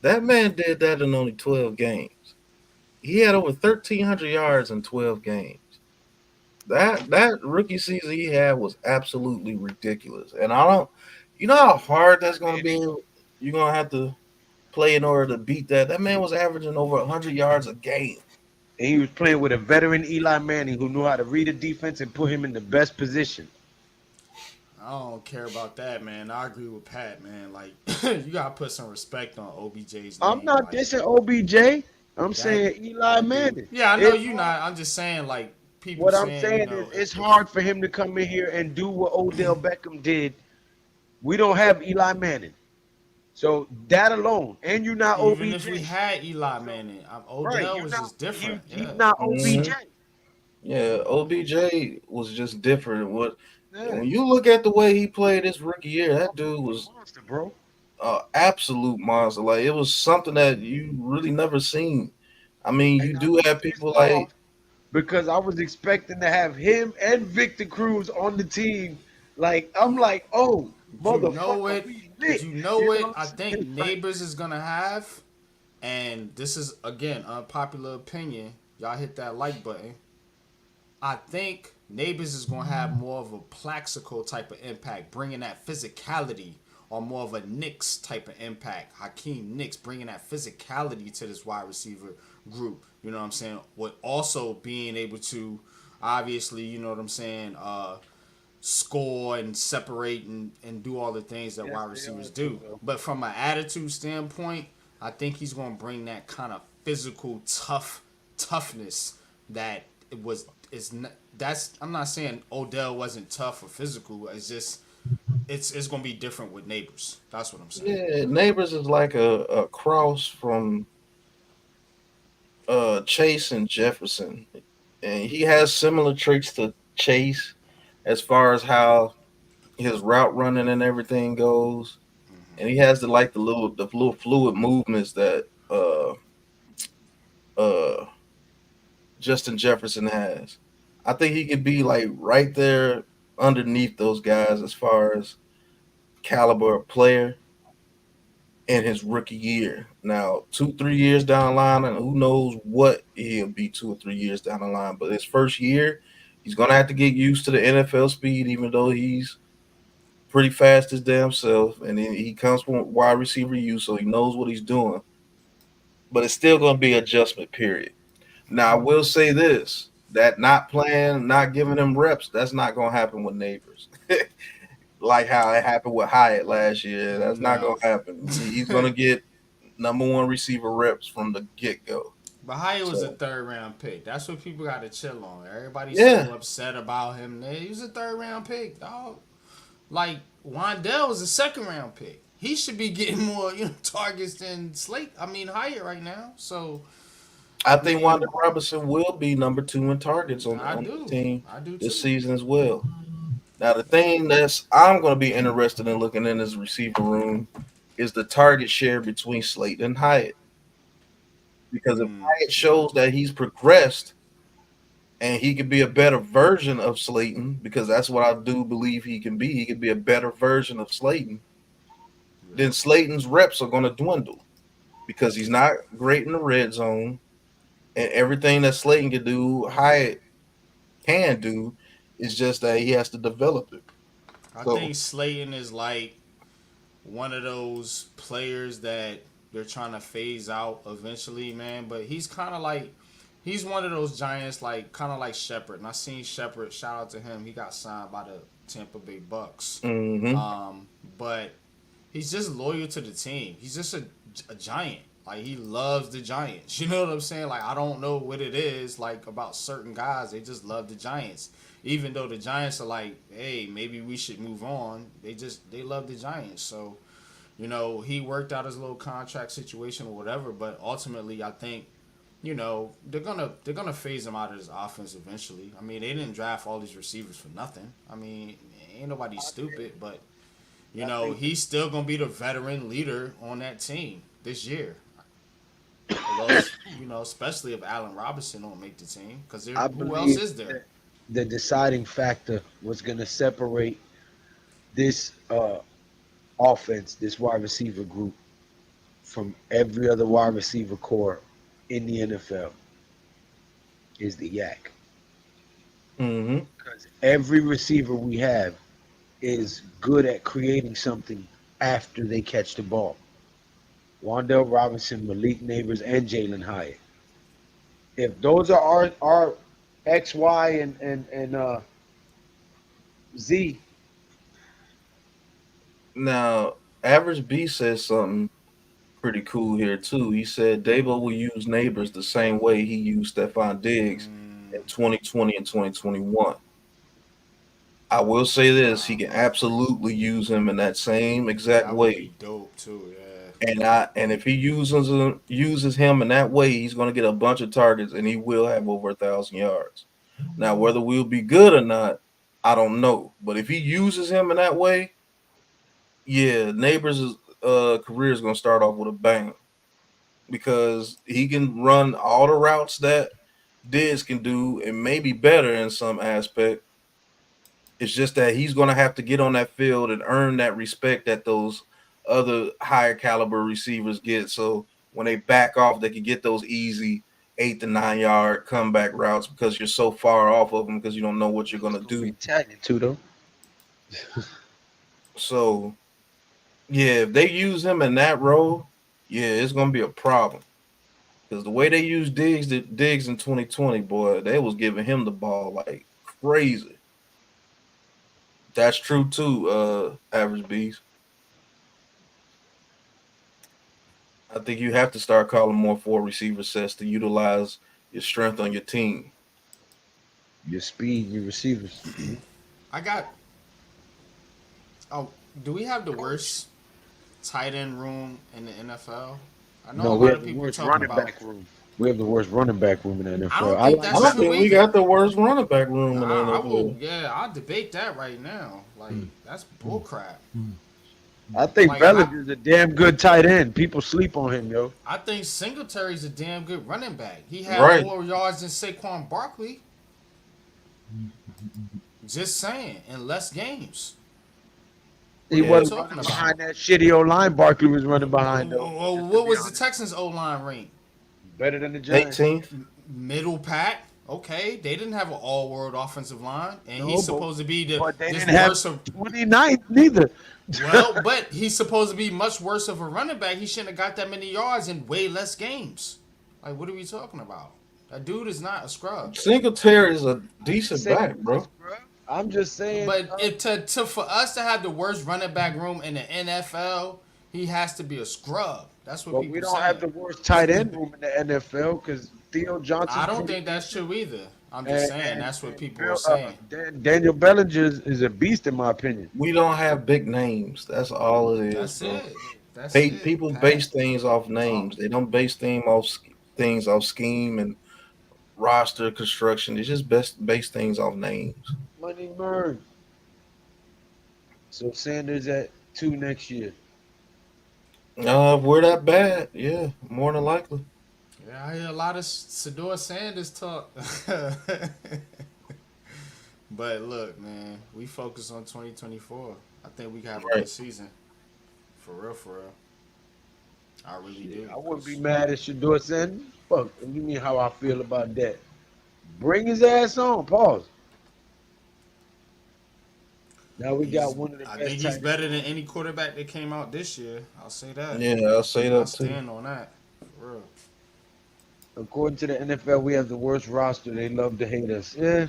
That man did that in only 12 games. He had over 1,300 yards in 12 games. That rookie season he had was absolutely ridiculous. And I don't, you know how hard that's going to be. You're going to have to play in order to beat that. That man was averaging over 100 yards a game. And he was playing with a veteran Eli Manning who knew how to read a defense and put him in the best position. I don't care about that, man. I agree with Pat, man. Like you gotta put some respect on OBJ's I'm name. not Like dissing OBJ. I'm that saying Eli that dude. Manning. Yeah, I know It's you hard. not. I'm just saying like people What I'm saying, saying is it's hard for him to come in here and do what Odell Beckham did. We don't have Eli Manning. So that alone, and you're not even if we OBJ. had Eli So Manning, right, Odell you're was not just different. he's Yeah. not Hmm. OBJ. Yeah, OBJ was just different. What Yeah, when you look at the way he played his rookie year, that dude was monster, bro. an absolute monster. Like it was something that you really never seen. I mean, And you I do was have pissed people off like because I was expecting to have him and Victor Cruz on the team. Like I'm like, oh You know motherfucker, it. we lit. You know You know it. what I I'm think saying? Like, Neighbors is gonna have, and this is again unpopular opinion. Y'all hit that like button. I think Neighbors is gonna have more of a Plaxico type of impact, bringing that physicality, or more of a Knicks type of impact. Hakeem Nicks bringing that physicality to this wide receiver group. You know what I'm saying? With also being able to, obviously, you know what I'm saying, score and separate and do all the things that yes, wide they are receivers too, do. though. But from an attitude standpoint, I think he's gonna bring that kind of physical toughness that it was is not, that's I'm not saying Odell wasn't tough or physical. It's just it's gonna be different with Neighbors. That's what I'm saying. yeah, Neighbors is like a cross from Chase and Jefferson, and he has similar traits to Chase as far as how his route running and everything goes, and he has the little fluid movements that uh Justin Jefferson has. I think he could be like right there underneath those guys as far as caliber of player in his rookie year. Now, 2, 3 years down the line, and who knows what he'll be 2 or 3 years down the line. But his first year, he's gonna have to get used to the NFL speed, even though he's pretty fast his damn self. And then he comes from wide receiver use, so he knows what he's doing. But it's still gonna be adjustment period. Now, I will say this: that not playing, not giving him reps, that's not gonna happen with Neighbors. Like how it happened with Hyatt last year. That's not No. gonna happen. He's gonna get number one receiver reps from the get go. But Hyatt was a So third round pick. That's what people got to chill on. Everybody's yeah, so upset about him. He was a third round pick, dog. Like Wandell was a second round pick. He should be getting more targets than Slate. I mean Hyatt right now. So I think Wanda Robinson will be number 2 in targets I on the do. team I do this too. season as well. Now, the thing that's I'm going to be interested in looking in this receiver room is the target share between Slayton and Hyatt. Because if Mm, Hyatt shows that he's progressed and he could be a better version of Slayton, because that's what I do believe he can be. He could be a better version of Slayton. yeah. Then Slayton's reps are going to dwindle because he's not great in the red zone, and everything that Slayton can do, Hyatt can do. It's just that he has to develop it. I So, think Slayton is like one of those players that they're trying to phase out eventually, man. But he's kind of like he's one of those giants, like kind of like Shepard. And I seen Shepard. Shout out to him. He got signed by the Tampa Bay Bucks. mhm. But he's just loyal to the team. He's just a giant. Like he loves the Giants. You know what I'm saying? Like I don't know what it is like about certain guys. They just love the Giants. Even though the Giants are like, hey, maybe we should move on. They love the Giants. So, he worked out his little contract situation or whatever. But ultimately, I think, they're gonna phase him out of this offense eventually. I mean, they didn't draft all these receivers for nothing. I mean, ain't nobody stupid, but he's still gonna be the veteran leader on that team this year. Although, especially if Allen Robinson don't make the team, because I who else believe is there? that the deciding factor was going to separate this offense, this wide receiver group, from every other wide receiver core in the NFL is the yak. Mhm. Because every receiver we have is good at creating something after they catch the ball. Wandell Robinson, Malik Neighbors, and Jalen Hyatt. If those are our X, Y, and Z, Now, Average B says something pretty cool here too. He said Dabo will use Neighbors the same way he used Stephon Diggs in 2020 and 2021. I will say this: he Wow, can absolutely use him in that same exact that would be way. dope too. Yeah. And if he uses him in that way, he's going to get a bunch of targets, and he will have over 1,000 yards. Now, whether we'll be good or not, I don't know. But if he uses him in that way, yeah, Neighbors' career is going to start off with a bang because he can run all the routes that Diggs can do, and maybe better in some aspect. It's just that he's going to have to get on that field and earn that respect that those other higher caliber receivers get. So when they back off, they can get those easy 8 to 9 yard comeback routes because you're so far off of them because you don't know what you're going it's to gonna be do. Italian too, though. So yeah, if they use him in that role, yeah, it's going to be a problem because the way they used Diggs in 2020, boy, they was giving him the ball like crazy. That's true too, Average Beast. I think you have to start calling more four receiver sets to utilize your strength on your team. Your speed, your receivers. I got. Oh, do we have the worst tight end room in the NFL? I know No, a we lot have of the people worst talking running about. back room. We have the worst running back room in the I NFL. don't I think like I that's don't running. true think we either. got the worst running back room in the I will, NFL. yeah, I'll debate that right now. Like that's bullcrap. I think Like I, Bellinger's a damn good tight end. People sleep on him, yo. I think Singletary's a damn good running back. He had Right. more yards than Saquon Barkley. Just saying, in less games. He What are we Yeah. wasn't talking running about? behind that shitty old line Barkley was running behind, though. Well, Just to what be was the honest, Texans O line rank? better than the Giants. 18th. Middle pack. Okay, they didn't have an all world offensive line, and No, he's supposed to be but they this didn't have worse of 29th neither. but he's supposed to be much worse of a running back. He shouldn't have got that many yards in way less games. Like, what are we talking about? That dude is not a scrub. Singletary is a I didn't decent say he back, was a bro. scrub. I'm just saying. But for us to have the worst running back room in the NFL, he has to be a scrub. That's what But we people don't have saying. the worst tight end room in the NFL because Theo I Johnson's don't pretty think that's decent. true either. I'm just And, saying and, that's what and people are Bill, saying. Daniel Bellinger is a beast, in my opinion. We don't have big names. That's all it is, That's bro. it. That's it. People Pat, base things off talk. names. They don't base things off things off scheme and roster construction. It's just best base things off names. Money Bird. So Sanders at 2 next year. If we're that bad, yeah, more than likely. Yeah, I hear a lot of Sador Sanders talk. But look, man, we focus on 2024. I think we can have a good season. For real, for real. I really do. I wouldn't be mad at Shador Sanders. Fuck, you mean how I feel about that? Bring his ass on. Pause. Now we got one of the I best. think he's better than any quarterback that came out this year. I'll say that. Yeah, I'll say that I'll too. stand on that. For real. According to the NFL, we have the worst roster. They love to hate us. Yeah.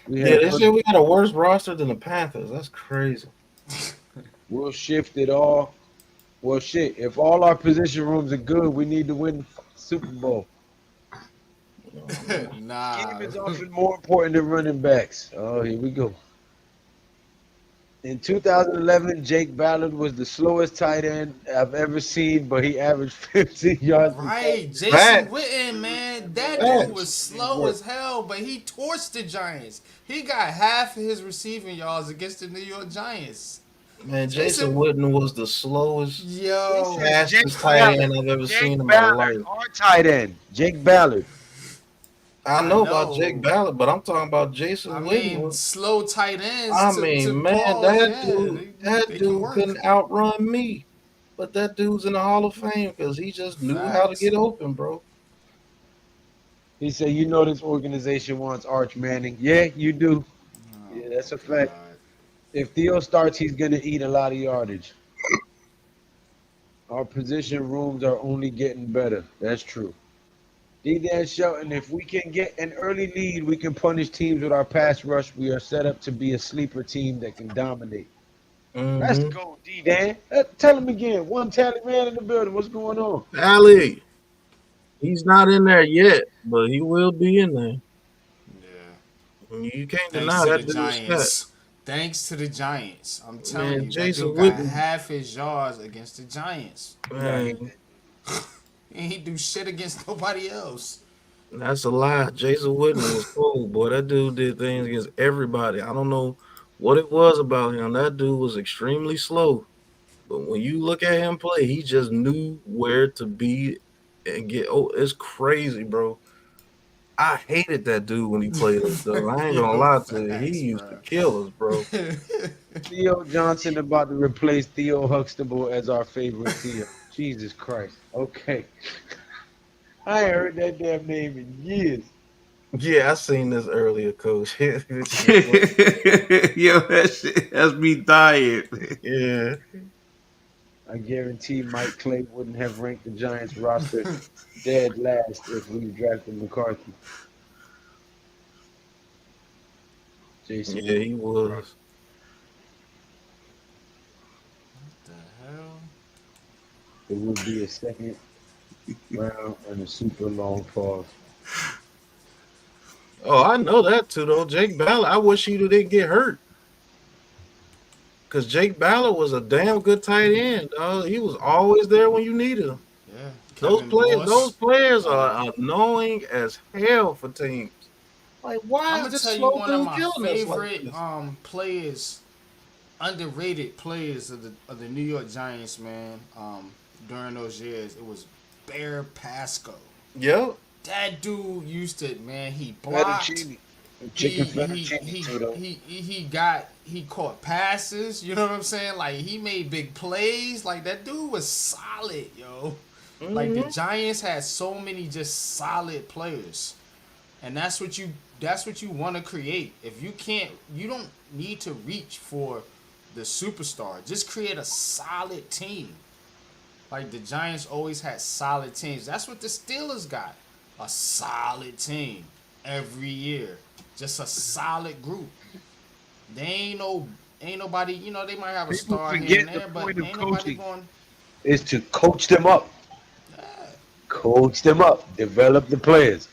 They say we got a worse roster than the Panthers. That's crazy. We'll shift it all. Well, shit. If all our position rooms are good, we need to win the Super Bowl. Nah. Game is often more important than running backs. Oh, here we go. In 2011, Jake Ballard was the slowest tight end I've ever seen, but he averaged 15 yards. Right, Jason Facts. Witten, man. That Facts. dude was slow as hell, but he torched the Giants. He got half of his receiving yards against the New York Giants. Man, Jason Witten was the slowest, Yo. fastest tight end I've ever seen in my Ballard, life. our tight end, Jake Ballard. I know about Jake Ballard, but I'm talking about Jason I Witten. mean, slow tight ends. I to mean, man, pause, that yeah, dude they can work. couldn't outrun me. But that dude's in the Hall of Fame because he just knew how to get open, bro. He said, "You know this organization wants Arch Manning." Yeah, you do. Yeah, that's a fact. If Theo starts, he's going to eat a lot of yardage. Our position rooms are only getting better. That's true. D-Dan Shelton, if we can get an early lead, we can punish teams with our pass rush. We are set up to be a sleeper team that can dominate. Mm-hmm. Let's go, D-Dan. Tell him again. One tally man in the building. What's going on? Allie, he's not in there yet, but he will be in there. Yeah. You can't Thanks deny to that the dude's Giants. fat. Thanks to the Giants. I'm telling Man, you, Jason that dude got Witten. half his yards against the Giants. Man, And he do shit against nobody else. that's a lie. Jason Witten was cold, boy. That dude did things against everybody. I don't know what it was about him. That dude was extremely slow. But when you look at him play, he just knew where to be and get. Oh, it's crazy, bro. I hated that dude when he played us, though. I ain't gonna lie to you. He used to kill us, bro. Theo Johnson about to replace Theo Huxtable as our favorite Theo. Jesus Christ. Okay. I ain't heard that damn name in years. Yeah, I seen this earlier, Coach. Yo, that shit has me dying. Yeah. I guarantee Mike Clay wouldn't have ranked the Giants roster dead last if we drafted McCarthy. Jason. Yeah, he was. What the hell? It would be a second round and a super long pause. Oh, I know that too, though. Jake Ballard, I wish he didn't get hurt. Because Jake Ballard was a damn good tight end, dog. He was always there when you needed him. Yeah. Those players are annoying as hell for teams. Like, why I'm gonna is this tell you slow one of dude my killing us like favorite this? players, underrated players of the New York Giants, man. During those years, it was Bear Pasco. Yep. That dude used to, man. He blocked. He caught passes. You know what I'm saying? Like he made big plays. Like that dude was solid, yo. Mm-hmm. Like the Giants had so many just solid players, and that's what you want to create. If you can't, you don't need to reach for the superstar. Just create a solid team. Like the Giants always had solid teams. That's what the Steelers got. A solid team every year. Just a solid group. They ain't nobody, you know, they might have a star here and there, but ain't nobody going. Is to coach them up. Yeah. Coach them up. Develop the players.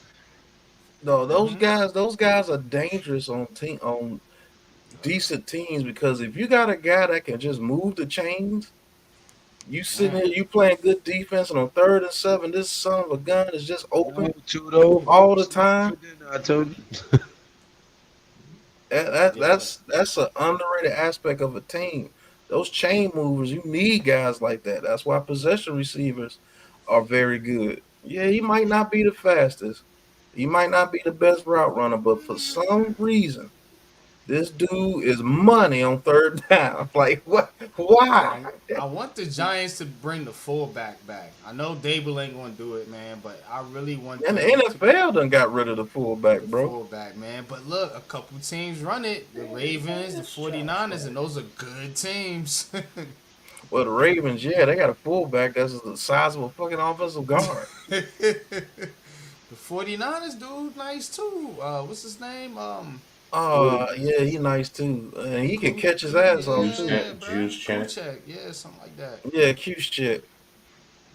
No, those guys are dangerous on decent teams because if you got a guy that can just move the chains, You sitting Man, here, you playing good defense, and on 3rd and 7, this son of a gun is just open No, Tudo. all the Sleep for time. dinner, I told you. yeah. That's an underrated aspect of a team. Those chain movers, you need guys like that. That's why possession receivers are very good. Yeah, he might not be the fastest, he might not be the best route runner, but for some reason, this dude is money on 3rd down. Like what? Why? I want the Giants to bring the fullback back. I know Dable ain't gonna do it, man, but I really want And the them to NFL done got rid of the fullback, the bro. fullback, man. But look, a couple teams run it. The Ravens, the 49ers, and those are good teams. Well, the Ravens, yeah, they got a fullback that's the size of a fucking offensive guard. The 49ers, dude, nice too. What's his name? Yeah, he nice too, and he can Ku- catch his ass off Juice too. yeah, chat, bro. juice chat. Kuchek, yeah, something like that. Yeah, cute shit.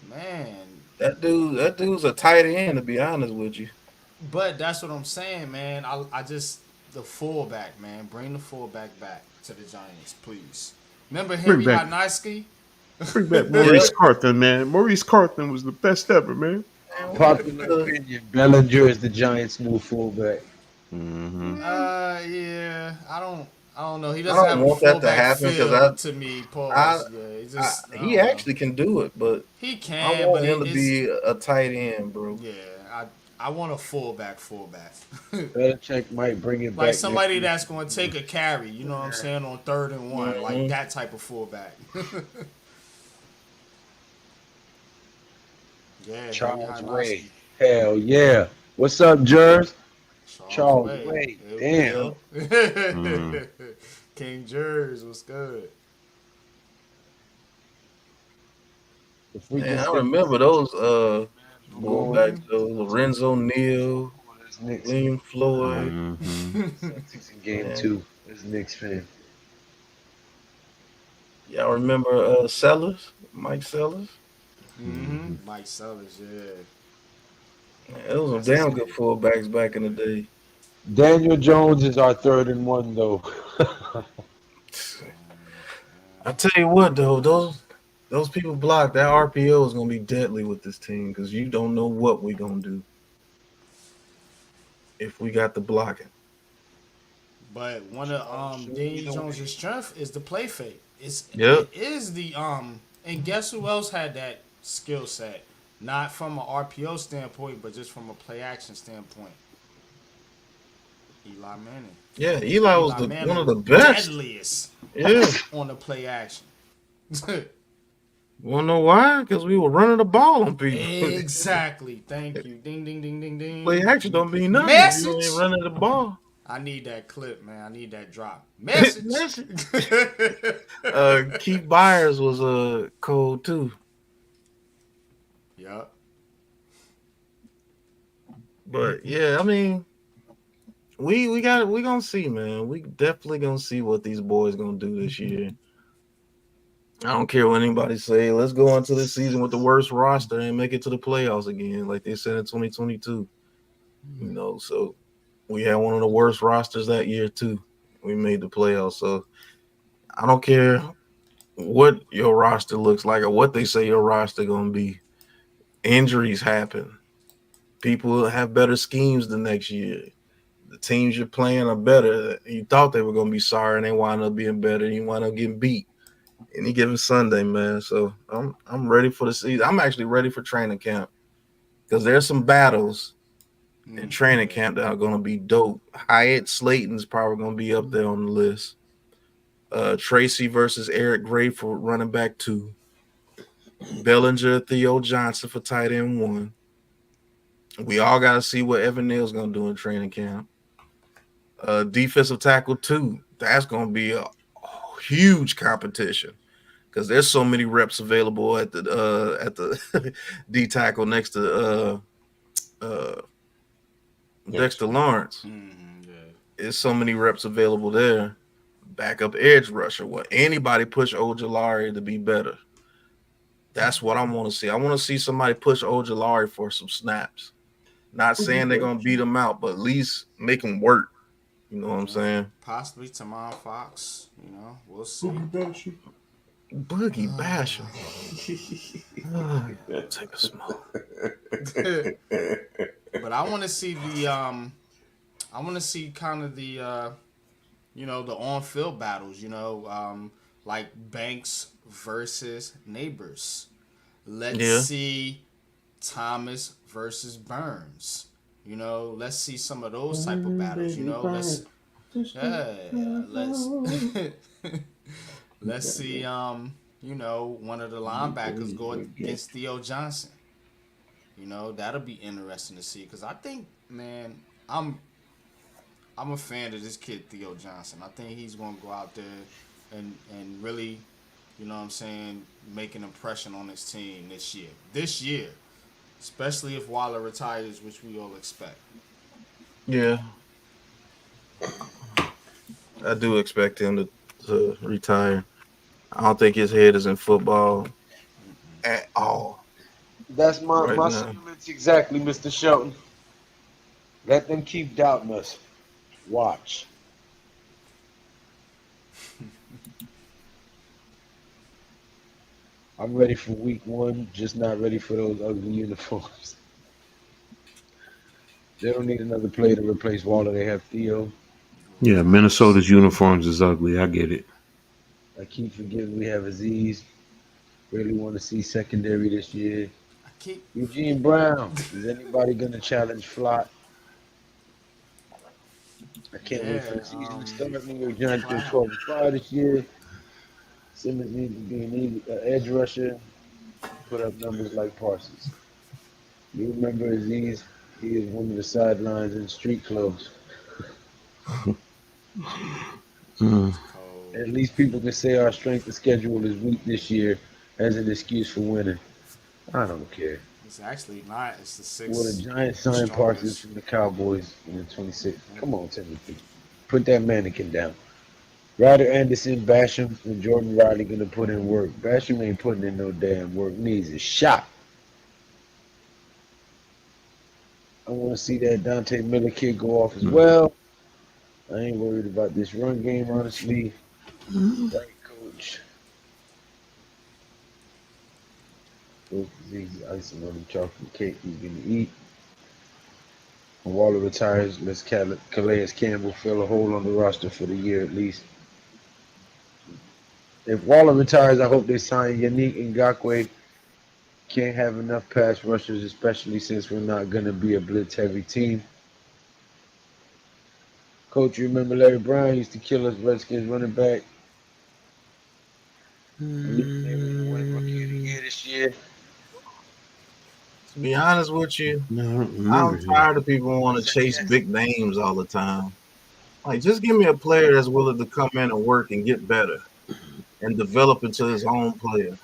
Man, That dude's a tight end, to be honest with you. but that's what I'm saying, man. I just the fullback, man. Bring the fullback back to the Giants, please. Remember Bring Henry back, Hodnowski? bring back Yeah, Maurice Carthan, man. Maurice Carthan was the best ever, man. man, Popular opinion: Bellinger is the Giants' new fullback. Mm-hmm. Yeah. I don't know. He I doesn't don't have a want that to fullback happen feel to me. I, Pause. Yeah, he I, just I he don't know. actually can do it, but He I can, but want him to it's be a tight end, bro. yeah. I want a fullback. Belichick might bring it Like back next somebody year. that's going to take a carry, you know what I'm saying, on 3rd and 1, like Mhm. that type of fullback. Yeah, Henry Charles Way. Hodnowski. Hell yeah. What's up, Jers? Charles Charles Way. Way. There we Damn. go. Mm. King Jers was good. The Man, freaking I thing. remember those Going. fullbacks though. Lorenzo Neal, That's Knicks. William Floyd. Mm-hmm. Celtics in game Man, 2. That's Knicks fan. y'all remember Sellers, Mike Sellers? Mm-hmm. Mike Sellers, yeah. Man, those some That's his damn good name. fullbacks back in the day. Daniel Jones is our 3rd and 1, though. I tell you what though, those people blocked that RPO is gonna be deadly with this team because you don't know what we gonna do if we got the blocking. But one of Daniel Jones' strength is the play fake. Yep. It is the and guess who else had that skill set? Not from an RPO standpoint, but just from a play action standpoint. Eli Manning. Yeah, Eli was Eli the one Manning of was the best. deadliest Yeah. on the play action. Wanna know why? Because we were running the ball on people. Exactly. Thank you. Ding ding ding ding Play ding. action don't mean nothing if you ain't Message. running the ball. I need that clip, man. I need that drop. Message. Message. Keith Byers was cold too. Yup. But yeah, I mean, we gonna see, man. We definitely gonna see what these boys gonna do this year. I don't care what anybody say. Let's go into this season with the worst roster and make it to the playoffs again, like they said in 2022. So we had one of the worst rosters that year too. We made the playoffs, so I don't care what your roster looks like or what they say your roster gonna be. Injuries happen. People have better schemes the next year. The teams you're playing are better. You thought they were gonna be sorry, and they wind up being better. And you wind up getting beat any given Sunday, man. So I'm ready for the season. I'm actually ready for training camp because there's some battles in training camp that are gonna be dope. Hyatt Slayton's probably gonna be up there on the list. Tracy versus Eric Gray for running back 2. Bellinger, Theo Johnson for tight end 1. We all got to see what Evan Neal's gonna do in training camp. Defensive tackle 2. That's gonna be a huge competition because there's so many reps available at the D tackle next to Dexter Lawrence. Yeah. There's so many reps available there. Backup edge rusher. Will anybody push Ojolari to be better? That's what I want to see. I want to see somebody push Ojolari for some snaps. Not saying they're gonna beat him out, but at least make him work. You know what I'm saying? Possibly Tamon Fox. You know, we'll see. Boogie Basham. Take a smoke. But I want to see the I want to see kind of the the on-field battles, like Banks versus Neighbors. Let's Yeah. see Thomas versus Burns. Let's see some of those type of battles. Let's let's see one of the linebackers go against Theo Johnson. That'll be interesting to see because I think, man, I'm a fan of this kid Theo Johnson. I think he's gonna go out there and really, make an impression on his team this year. This year, especially if Waller retires, which we all expect. Yeah. I do expect him to retire. I don't think his head is in football at all That's my, right my now. sentiments exactly, Mr. Shelton. Let them keep doubting us. Watch. I'm ready for week 1, just not ready for those ugly uniforms. They don't need another player to replace Waller. They have Theo. Yeah, Minnesota's uniforms is ugly. I get it. I keep forgetting we have Aziz. Really want to see secondary this year. I keep Eugene Brown. Is anybody going to challenge Flott? I can't wait for yeah, the season to start. New York Giants go 12-5 this year. Simmons needs to be an edge rusher. Put up numbers like Parsons. You remember Aziz? He is one of the sidelines in street clothes. Mm. cold. At least people can say our strength of schedule is weak this year as an excuse for winning. I don't care. It's actually not. It's the Well, the sixth Giants signed Parsons strongest. from the Cowboys in the 26th. Come on, Timothy. Put that mannequin down. Ryder Anderson, Basham, and Jordan Riley gonna put in work. Basham ain't putting in no damn work. Needs a shot. I want to see that Dante Miller kid go off as well. I ain't worried about this run game, honestly. Right, coach. Coach is icing on the chocolate cake he's gonna eat. When Waller retires, let's Calais Campbell fill a hole on the roster for the year at least. If Waller retires, I hope they sign Yannick Ngakoue. Can't have enough pass rushers, especially since we're not going to be a blitz-heavy team. Coach, you remember Larry Brown used to kill us Redskins running back? Malik Neighbors will win Rookie of the Year this year. To be honest with you, No, I don't remember I'm him. tired of people want to Say chase yes. big names all the time. Like, just give me a player that's willing to come in and work and get better and develop into his own player.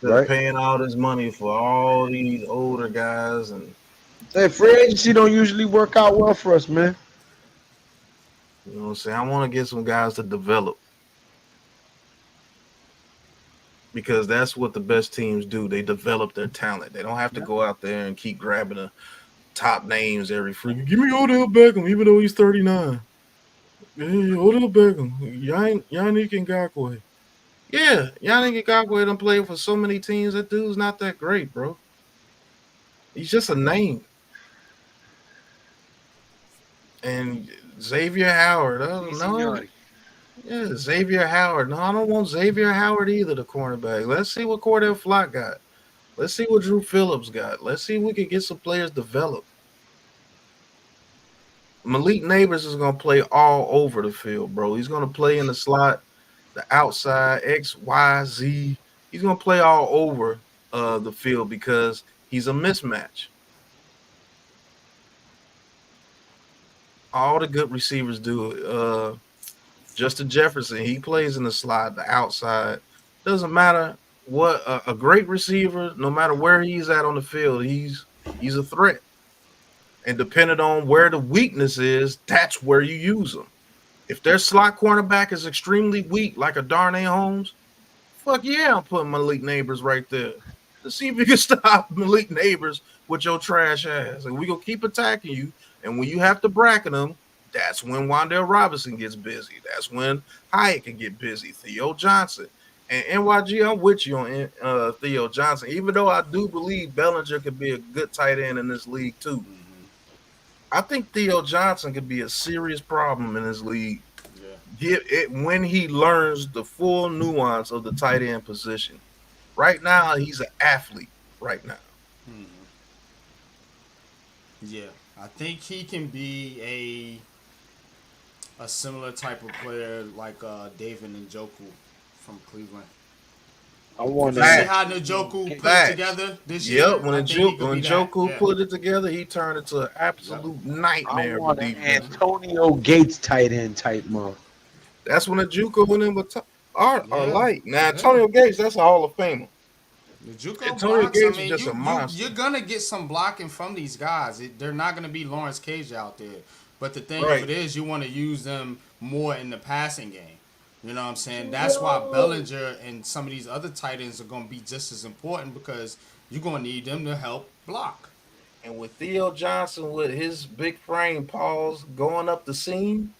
Instead of Right? paying all this money for all these older guys and Hey, free agency don't usually work out well for us, man. you know what I'm saying? I want to get some guys to develop because that's what the best teams do. They develop their talent. They don't have to go out there and keep grabbing the top names every freaking. Give me Odell Beckham, even though he's 39. Hey, Odell Beckham, Yannick Ngakoue. Yeah, Yannick Ngakoue done played for so many teams. That dude's not that great, bro. He's just a name. And Xavier Howard, Oui, no, signori. yeah, Xavier Howard. No, I don't want Xavier Howard either, the cornerback. Let's see what Cordell Flott got. Let's see what Drew Phillips got. Let's see if we can get some players developed. Malik Neighbors is going to play all over the field, bro. He's going to play in the slot, the outside, X, Y, Z. He's going to play all over the field because he's a mismatch. All the good receivers do it. Justin Jefferson, he plays in the slot, the outside. Doesn't matter what a great receiver, no matter where he's at on the field, he's a threat. And depending on where the weakness is, that's where you use them. If their slot cornerback is extremely weak, like a Darnay Holmes, fuck yeah, I'm putting Malik Neighbors right there. Let's see if you can stop Malik Neighbors with your trash ass. And we're going to keep attacking you. And when you have to bracket them, that's when Wandale Robinson gets busy. That's when Hyatt can get busy. Theo Johnson. And NYG, I'm with you on Theo Johnson. Even though I do believe Bellinger could be a good tight end in this league too. I think Theo Johnson could be a serious problem in this league. When he learns the full nuance of the tight end position. Right now, he's an athlete. Right now. Yeah, I think he can be a similar type of player like David Njoku from Cleveland. I want You to see how Njoku put it together this year? Yep, when Njoku put it together, he turned into an absolute nightmare. I want an Antonio Gates tight end type move. That's when Njoku and him are light. Now, Antonio Gates, that's a Hall of Famer. Antonio Gates is just a monster. You're going to get some blocking from these guys. They're not going to be Lawrence Cage out there. But the thing of it is, you want to use them more in the passing game. You know what I'm saying? That's why Bellinger and some of these other tight ends are going to be just as important because you're going to need them to help block. And with Theo Johnson, with his big frame paws going up the seam,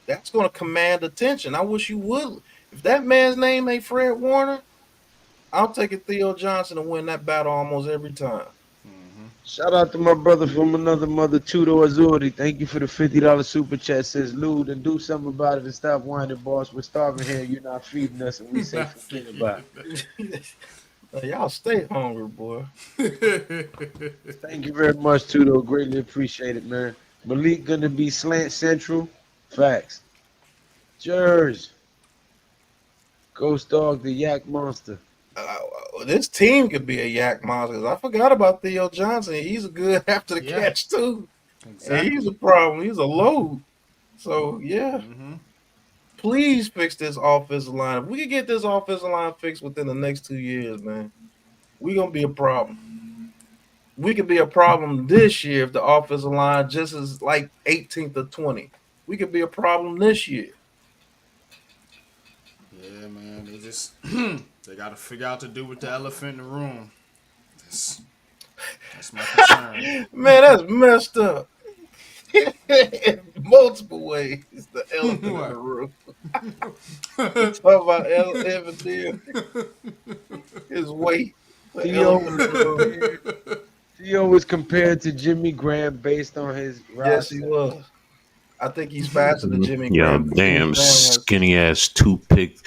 that's going to command attention. I wish you would. If that man's name ain't Fred Warner, I'll take a Theo Johnson to win that battle almost every time. Shout out to my brother from another mother, Tudo Azuri. Thank you for the $50 super chat. Says, Lude, and do something about it and stop whining, boss. We're starving here. You're not feeding us, and we say forget about it. Y'all stay hungry, boy. Thank you very much, Tudo. Greatly appreciate it, man. Malik gonna be slant central. Facts. Jers. Ghost Dog, the Yak Monster. This team could be a yak monster. I forgot about Theo Johnson. He's good after the catch too. Exactly. And he's a problem. He's a load. So please fix this offensive line. If we can get this offensive line fixed within the next 2 years, man, we're gonna be a problem. We could be a problem this year if the offensive line just is like 18th or 20. We could be a problem this year. Yeah, man. They just they got to figure out to do with the elephant in the room. That's my concern. Man, that's messed up. In multiple ways, the elephant in the room. Talk about Evan, his weight. Theo was compared to Jimmy Graham based on his roster. Yes, he was. I think he's faster than Jimmy Graham. Damn skinny ass toothpick,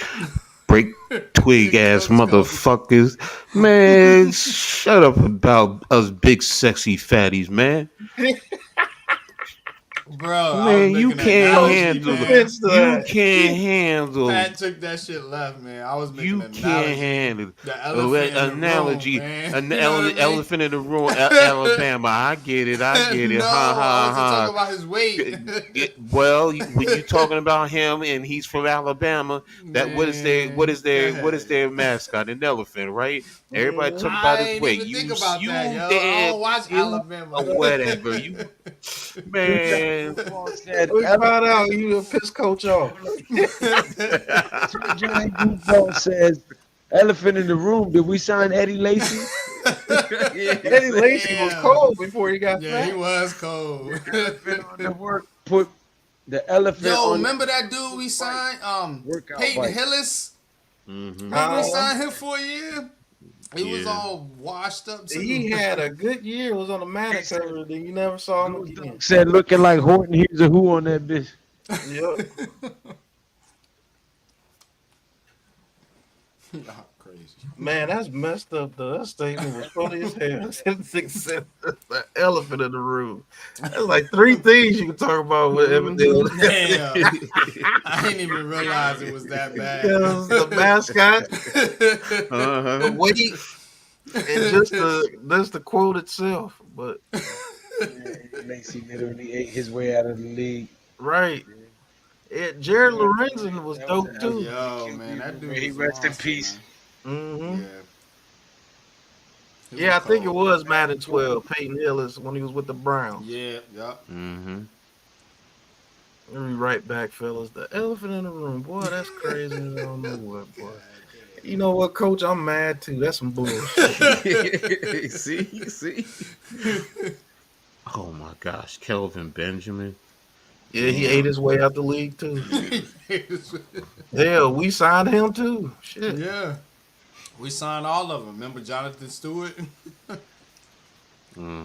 break twig ass motherfuckers. Man, shut up about us big sexy fatties, man. Bro, man, you can't handle it. You can't handle. Pat took that shit left, man. I was making you an can't handle the elephant analogy. In the room, An elephant in the room, Alabama. I get it. No, I was talking about his weight. Well, when you're talking about him and he's from Alabama, that what is their mascot? An elephant, right? Everybody talking about his weight. I don't watch Alabama. Or whatever. Man. Said, we found out you a piss coach off. Johnny Goofball says, elephant in the room. Did we sign Eddie Lacy? Eddie Lacy was cold before he got fat. He was cold. The work put the elephant on. Remember that dude we signed? Peyton Hillis? Remember we signed him for a year? He was all washed up. He had a good year. It was on the Maddox server. Then you never saw him again. Said looking like Horton. Here's a who on that bitch. Yep. Crazy. Man, that's messed up though. That statement was funny as hell. The elephant in the room. That's like 3 things you can talk about with Evan Dillon. I didn't even realize it was that bad. The mascot, the weight, and just the quote itself. But Lacy literally ate his way out of the league. Right. Jared Lorenzen was dope too. Yo, man, that dude. He rest in peace. Yeah, I think it was Madden 12. Peyton Hillis when he was with the Browns. Yeah, yep. Let me right back, fellas. The elephant in the room, boy. That's crazy. I don't know what, boy. You know what, Coach? I'm mad too. That's some bullshit. See. Oh my gosh, Kelvin Benjamin. Yeah, he ate his way out the league too. Hell, we signed him too. Shit. Yeah. We signed all of them. Remember Jonathan Stewart?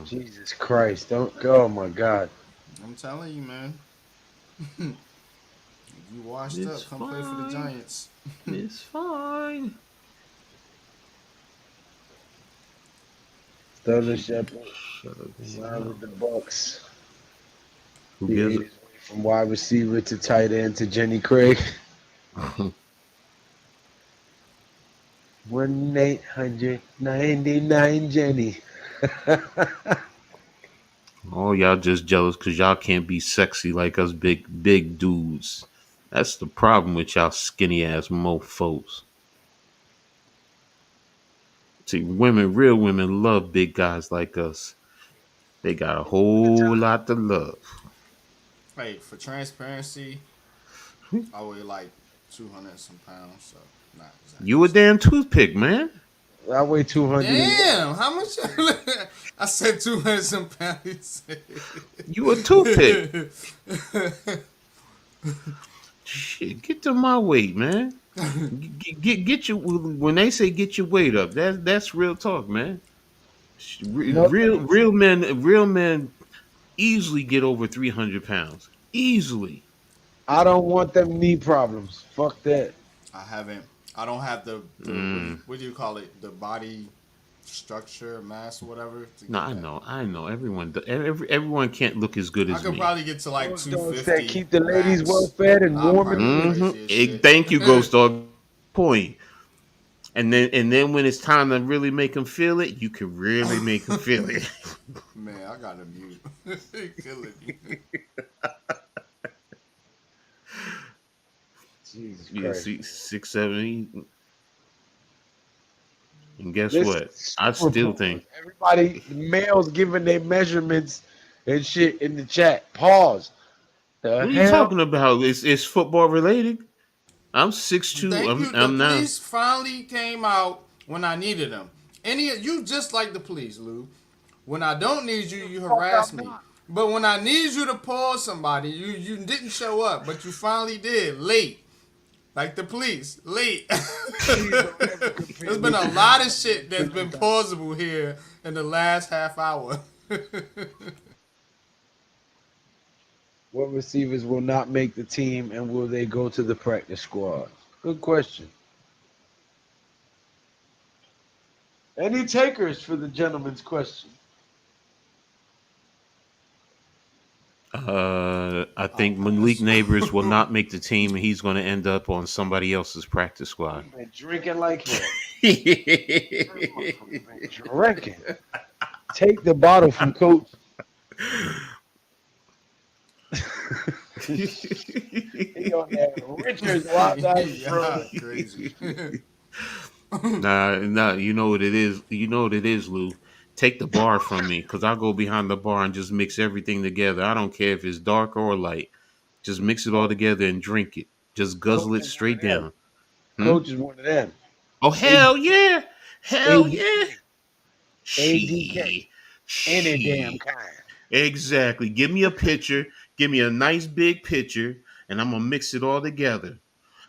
Jesus Christ! Don't go. Oh my God! I'm telling you, man. You washed It's up. Come play for the fine. Giants. It's fine. Sterling Shepard Shut up. signed with the Bucks. Who He gives ate his way from wide receiver to tight end to Jenny Craig. a 1-899 Jenny. Oh, y'all just jealous because y'all can't be sexy like us big dudes. That's the problem with y'all skinny ass mofos. See, real women love big guys like us. They got a whole lot to love. Hey, for transparency, I weigh like 200 and some pounds, so not exactly. You a damn toothpick, man. I weigh 200. Damn, how much? I said 200 and some pounds. You a toothpick. Shit, get to my weight, man. Get your when they say get your weight up. That's real talk, man. Real men easily get over 300 pounds. Easily. I don't want them knee problems. Fuck that. I don't have the what do you call it? The body structure, mass, or whatever. No, I know. Everyone can't look as good I as could me. probably get to like Those don't 250. say keep the ladies max. well fed and I'll warm and probably clean. crazy as shit. Thank you, Ghost Dog. Point. And then when it's time to really make them feel it, you can really make them feel it. Man, I got a mute. Killing me. Jesus Yeah, Christ. see, 670. And guess This what? is I super still cool. think Everybody, males giving their measurements and shit in the chat. Pause. The what are you hell? talking about? It's football related. I'm 6'2". Thank you. The I'm now. police finally came out when I needed them. You just like the police, Lou. When I don't need you, you harass me. But when I need you to pause somebody, you didn't show up, but you finally did late. Like the police, late. There's been a lot of shit that's been pausable here in the last half hour. What receivers will not make the team and will they go to the practice squad? Good question. Any takers for the gentleman's question? I think Malik Neighbors will not make the team, and he's going to end up on somebody else's practice squad. You've been drinking like hell. You've been drinking. Take the bottle from Coach. He on that Richards wild Yeah, crazy. Nah, you know what it is. You know what it is, Lou. Take the bar from me, because I'll go behind the bar and just mix everything together. I don't care if it's dark or light. Just mix it all together and drink it. Just guzzle it straight down. Coach is one of them. Oh, hell yeah. Hell ADK. yeah. ADK. Any damn kind. Exactly. Give me a pitcher. Give me a nice big pitcher, and I'm going to mix it all together.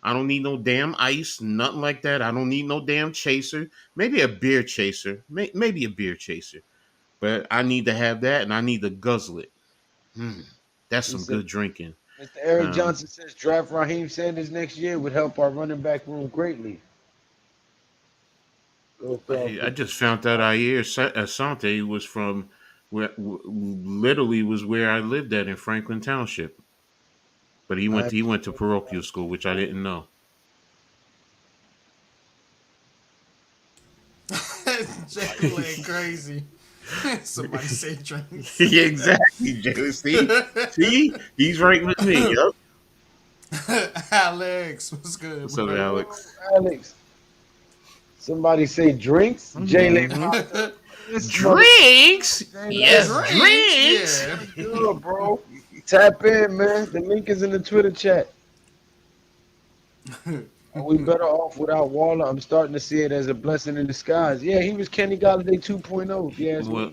I don't need no damn ice, nothing like that. I don't need no damn chaser. Maybe a beer chaser. Maybe a beer chaser. But I need to have that, and I need to guzzle it. That's some good drinking. Mr. Eric Johnson says draft Raheem Sanders next year would help our running back room greatly. I just found out Ayer Asante was from literally was where I lived at in Franklin Township. But he went to parochial school, which I didn't know. Jay went crazy. Somebody say drinks. Exactly, Jay. See, he's right with me. Yep. Alex, what's good? What's up, Alex? Alex. Somebody say drinks. Jalen. Drinks? Yes, drinks. Yeah. Good, bro. Tap in, man. The link is in the Twitter chat. Are we better off without Waller? I'm starting to see it as a blessing in disguise. Yeah, he was Kenny Galladay 2.0. Yeah, Well,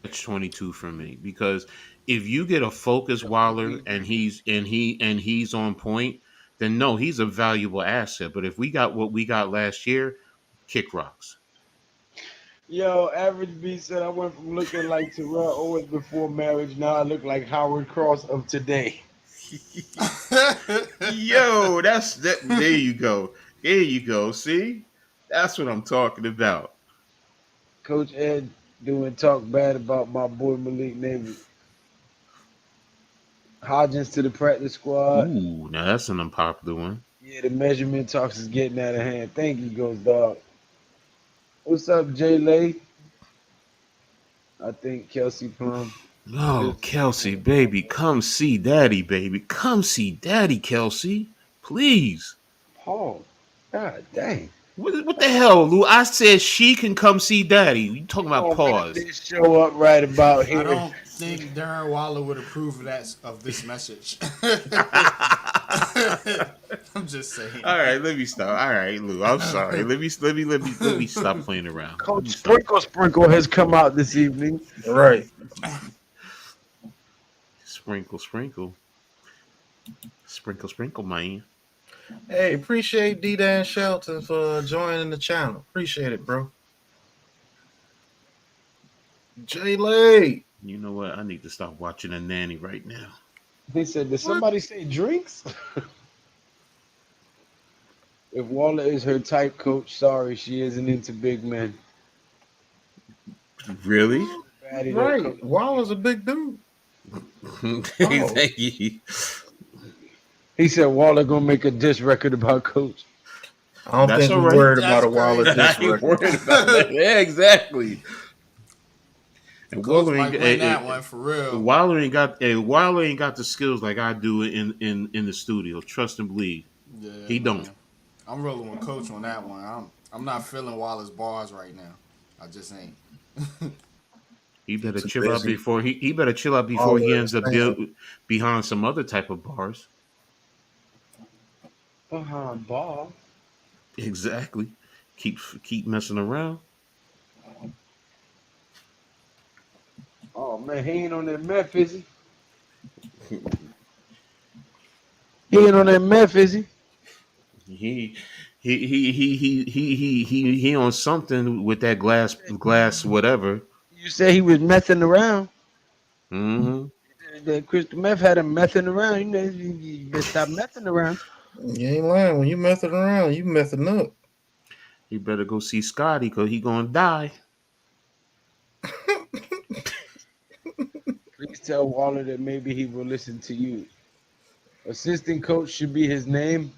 that's 22 for me because if you get a focused Waller and he's on point, then no, he's a valuable asset. But if we got what we got last year, kick rocks. Yo, Average B said I went from looking like Terrell Owens before marriage. Now I look like Howard Cross of today. Yo, that's that. There you go. There you go. See, that's what I'm talking about. Coach Ed doing talk bad about my boy Malik Navy. Hodgins to the practice squad. Ooh, now that's an unpopular one. Yeah, the measurement talks is getting out of hand. Thank you, Ghost Dog. What's up, Jay Lay? I think Kelsey Plum. Oh, Kelsey, baby, come see Daddy, baby. Come see Daddy, Kelsey. Please. Paul. God dang. What the hell, Lou? I said she can come see Daddy. You talking about pause? They show up right about here. I don't think Darren Waller would approve of this message. I'm just saying. All right, let me stop. All right, Lou, I'm sorry. Let me stop playing around. Coach Sprinkle has come out this evening. Right. Sprinkle, man. Hey, appreciate D-Dan Shelton for joining the channel. Appreciate it, bro. Jay Lay. You know what? I need to stop watching a nanny right now. They said, did somebody say drinks? If Waller is her type, coach, sorry, she isn't into big men. Really? Batty though, Right. Coach. Waller's a big dude. He said Waller gonna make a diss record about coach. I don't That's think all we're right. worried That's about a Waller crazy. diss I ain't record. worried about that. Yeah, exactly. And Coach Waller might ain't, win that one for real. Waller ain't got the skills like I do in the studio. Trust and believe. Yeah, He man. don't. I'm rolling with Coach on that one. I'm not feeling Waller's bars right now. I just ain't. He better Too chill out busy. before he better chill out before Waller he is ends up saying- behind some other type of bars. Behind ball. Exactly. Keep messing around. Oh man, he ain't on that meth, is he? He ain't on that meth, is he? He on something with that glass whatever. You said he was messing around. Mm-hmm. That crystal meth had him messing around. You know, you better stop messing around. You ain't lying. When you messing around, you messing up. He better go see Scotty because he gonna die. Please tell Waller that maybe he will listen to you. Assistant coach should be his name.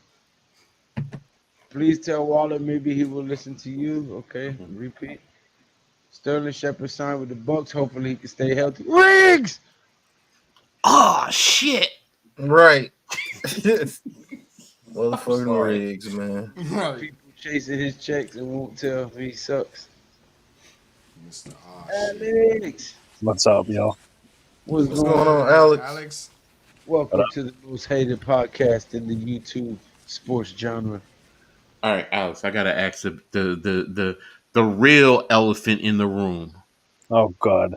Please tell Waller maybe he will listen to you. Okay, repeat. Sterling Shepard signed with the Bucks. Hopefully he can stay healthy. Riggs! Oh shit! Right. Motherfucking sorry. Riggs, man. Right. People chasing his checks and won't tell he sucks. Mr. shit. Alex! What's up, yo? What's What's going on, Alex? Alex? Welcome to the most hated podcast in the YouTube sports genre. All right, Alex, I gotta ask the real elephant in the room. Oh, God.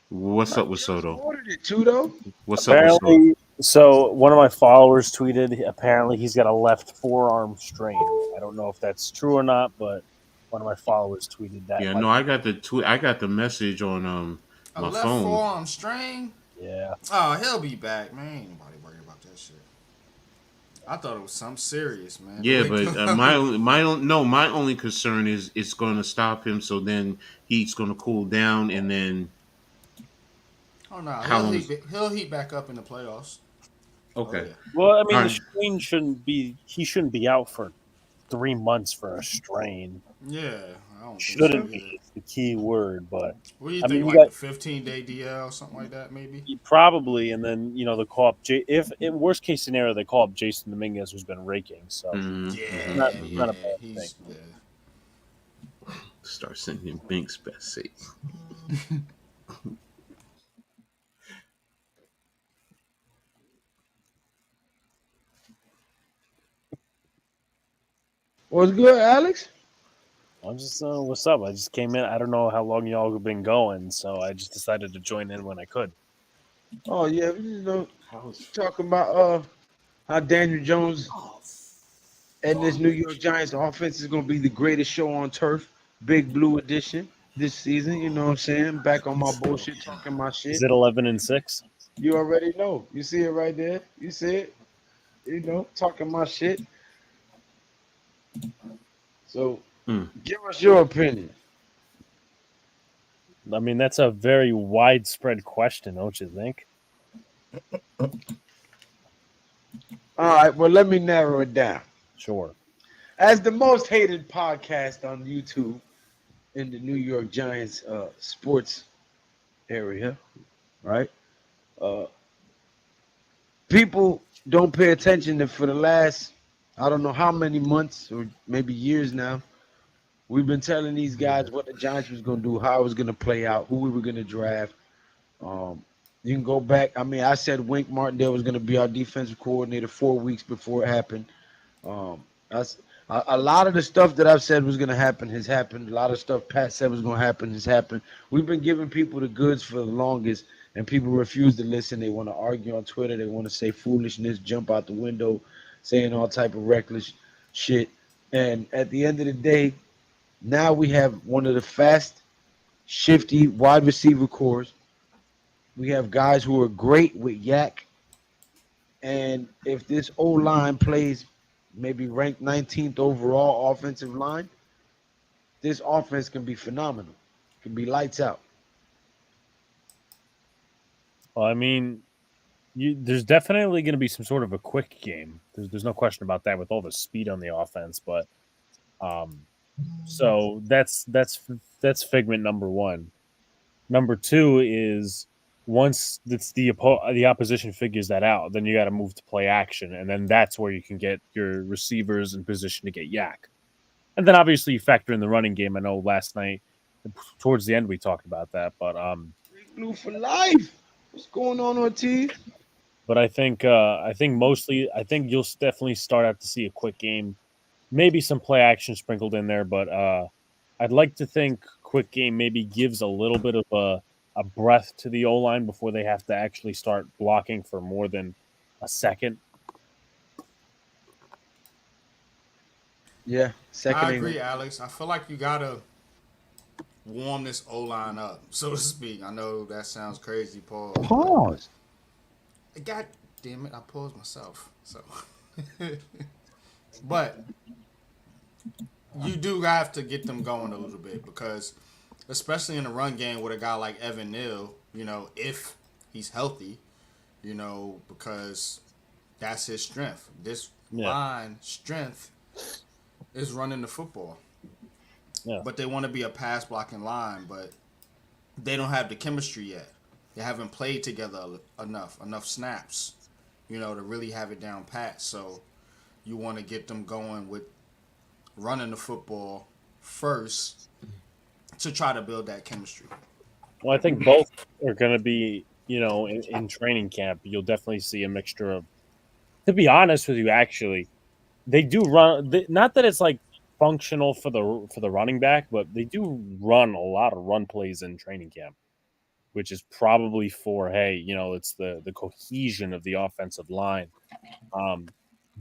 What's up with Just Soto? ordered it too, though. What's up with Soto? Apparently, so one of my followers tweeted, apparently he's got a left forearm strain. I don't know if that's true or not, but one of my followers tweeted that. Yeah, no, I got the tweet. I got the message on A my left phone. forearm strain? Yeah. Oh, he'll be back, man. Ain't nobody worried about that shit. I thought it was something serious, man. Yeah, but my only concern is it's going to stop him. So then he's going to cool down, and then Oh no, How long he'll heat back up in the playoffs. okay. Oh, yeah. Well, I mean, All the right. strain he shouldn't be out for 3 months for a strain. Yeah, I don't think Shouldn't so be either. is the key word, but What do you I think? mean, you Like got- the 15-day DL, something like that, maybe. probably, and then, they call up, if in worst case scenario, they call up Jason Dominguez, who's been raking, so. Mhm. Yeah, Not- yeah, not a bad he's thing. yeah. Start singing Bink's best seat. What's good, Alex? I'm just, what's up? I just came in. I don't know how long y'all have been going, so I just decided to join in when I could. Oh yeah, talking about how Daniel Jones and this New York Giants offense is gonna be the greatest show on turf. Big Blue edition this season. You know what I'm saying? Back on my bullshit, talking my Is shit. it 11-6? You already know. You see it right there. You see it. You know, talking my shit. So, give us your opinion. I mean, that's a very widespread question, don't you think? All right. Well, let me narrow it down. Sure. As the most hated podcast on YouTube in the New York Giants sports area, right? Uh, people don't pay attention that for the last, I don't know how many months or maybe years now, we've been telling these guys what the Giants was going to do, how it was going to play out, who we were going to draft. You can go back. I mean, I said Wink Martindale was going to be our defensive coordinator 4 weeks before it happened. That's a lot of the stuff that I've said was going to happen has happened. A lot of stuff Pat said was going to happen has happened. We've been giving people the goods for the longest, and people refuse to listen. They want to argue on Twitter. They want to say foolishness, jump out the window, saying all type of reckless shit. And at the end of the day, now we have one of the fast, shifty wide receiver cores. We have guys who are great with yak. And if this O line plays maybe ranked 19th overall offensive line, this offense can be phenomenal. Can be lights out. Well, I mean, there's definitely going to be some sort of a quick game. There's no question about that with all the speed on the offense. But so that's figment number one. Number two is once it's the opposition figures that out, then you got to move to play action, and then that's where you can get your receivers in position to get yak. And then obviously you factor in the running game. I know last night towards the end we talked about that, but Blue for life. What's going on, Ortiz? But I think mostly you'll definitely start out to see a quick game, maybe some play action sprinkled in there. But I'd like to think quick game maybe gives a little bit of a breath to the O line before they have to actually start blocking for more than a second. Yeah, second. I agree, Alex. I feel like you gotta warm this O line up, so to speak. I know that sounds crazy, Paul. Pause. God damn it, I paused myself. So, but you do have to get them going a little bit because, especially in the run game with a guy like Evan Neal, if he's healthy, because that's his strength. This line strength is running the football. Yeah. But they want to be a pass blocking line, but they don't have the chemistry yet. They haven't played together enough snaps, to really have it down pat. So you want to get them going with running the football first to try to build that chemistry. Well, I think both are going to be, in training camp. You'll definitely see a mixture of. To be honest with you, actually, they do run. Not that it's like functional for the running back, but they do run a lot of run plays in training camp, which is probably for it's the cohesion of the offensive line.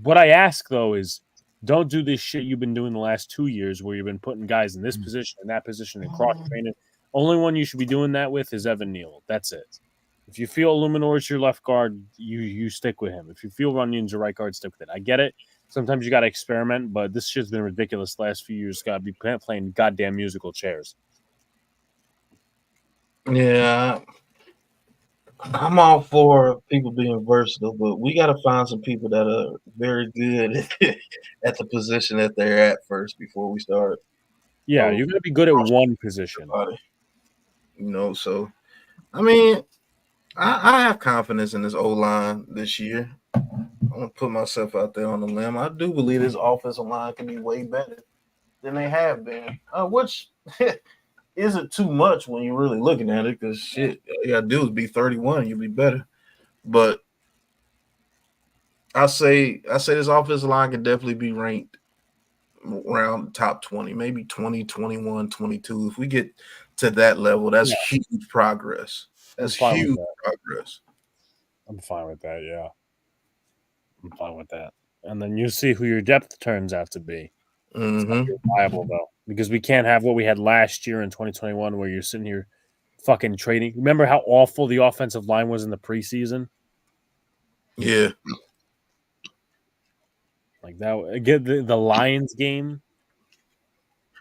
What I ask though is, don't do this shit you've been doing the last 2 years where you've been putting guys in this position and that position and cross training. Only one you should be doing that with is Evan Neal. That's it. If you feel Illuminor is your left guard, you stick with him. If you feel Runyon's your right guard, stick with it. I get it. Sometimes you got to experiment, but this shit's been ridiculous the last few years. Got to be playing goddamn musical chairs. Yeah, I'm all for people being versatile, but we got to find some people that are very good at the position that they're at first before we start. Yeah, you're going to be good at one position. So, I mean, I have confidence in this O-line this year. I'm going to put myself out there on the limb. I do believe this offensive line can be way better than they have been, which isn't too much when you're really looking at it because, shit, all you got to do is be 31 and you'll be better. But I say this offensive line can definitely be ranked around top 20, maybe 20, 21, 22. If we get to that level, that's huge progress. That's huge progress. I'm fine with that. Yeah, I'm fine with that. And then you see who your depth turns out to be. It's gonna be viable though, because we can't have what we had last year in 2021, where you're sitting here fucking trading. Remember how awful the offensive line was in the preseason? Yeah. Like that. Again, the Lions game.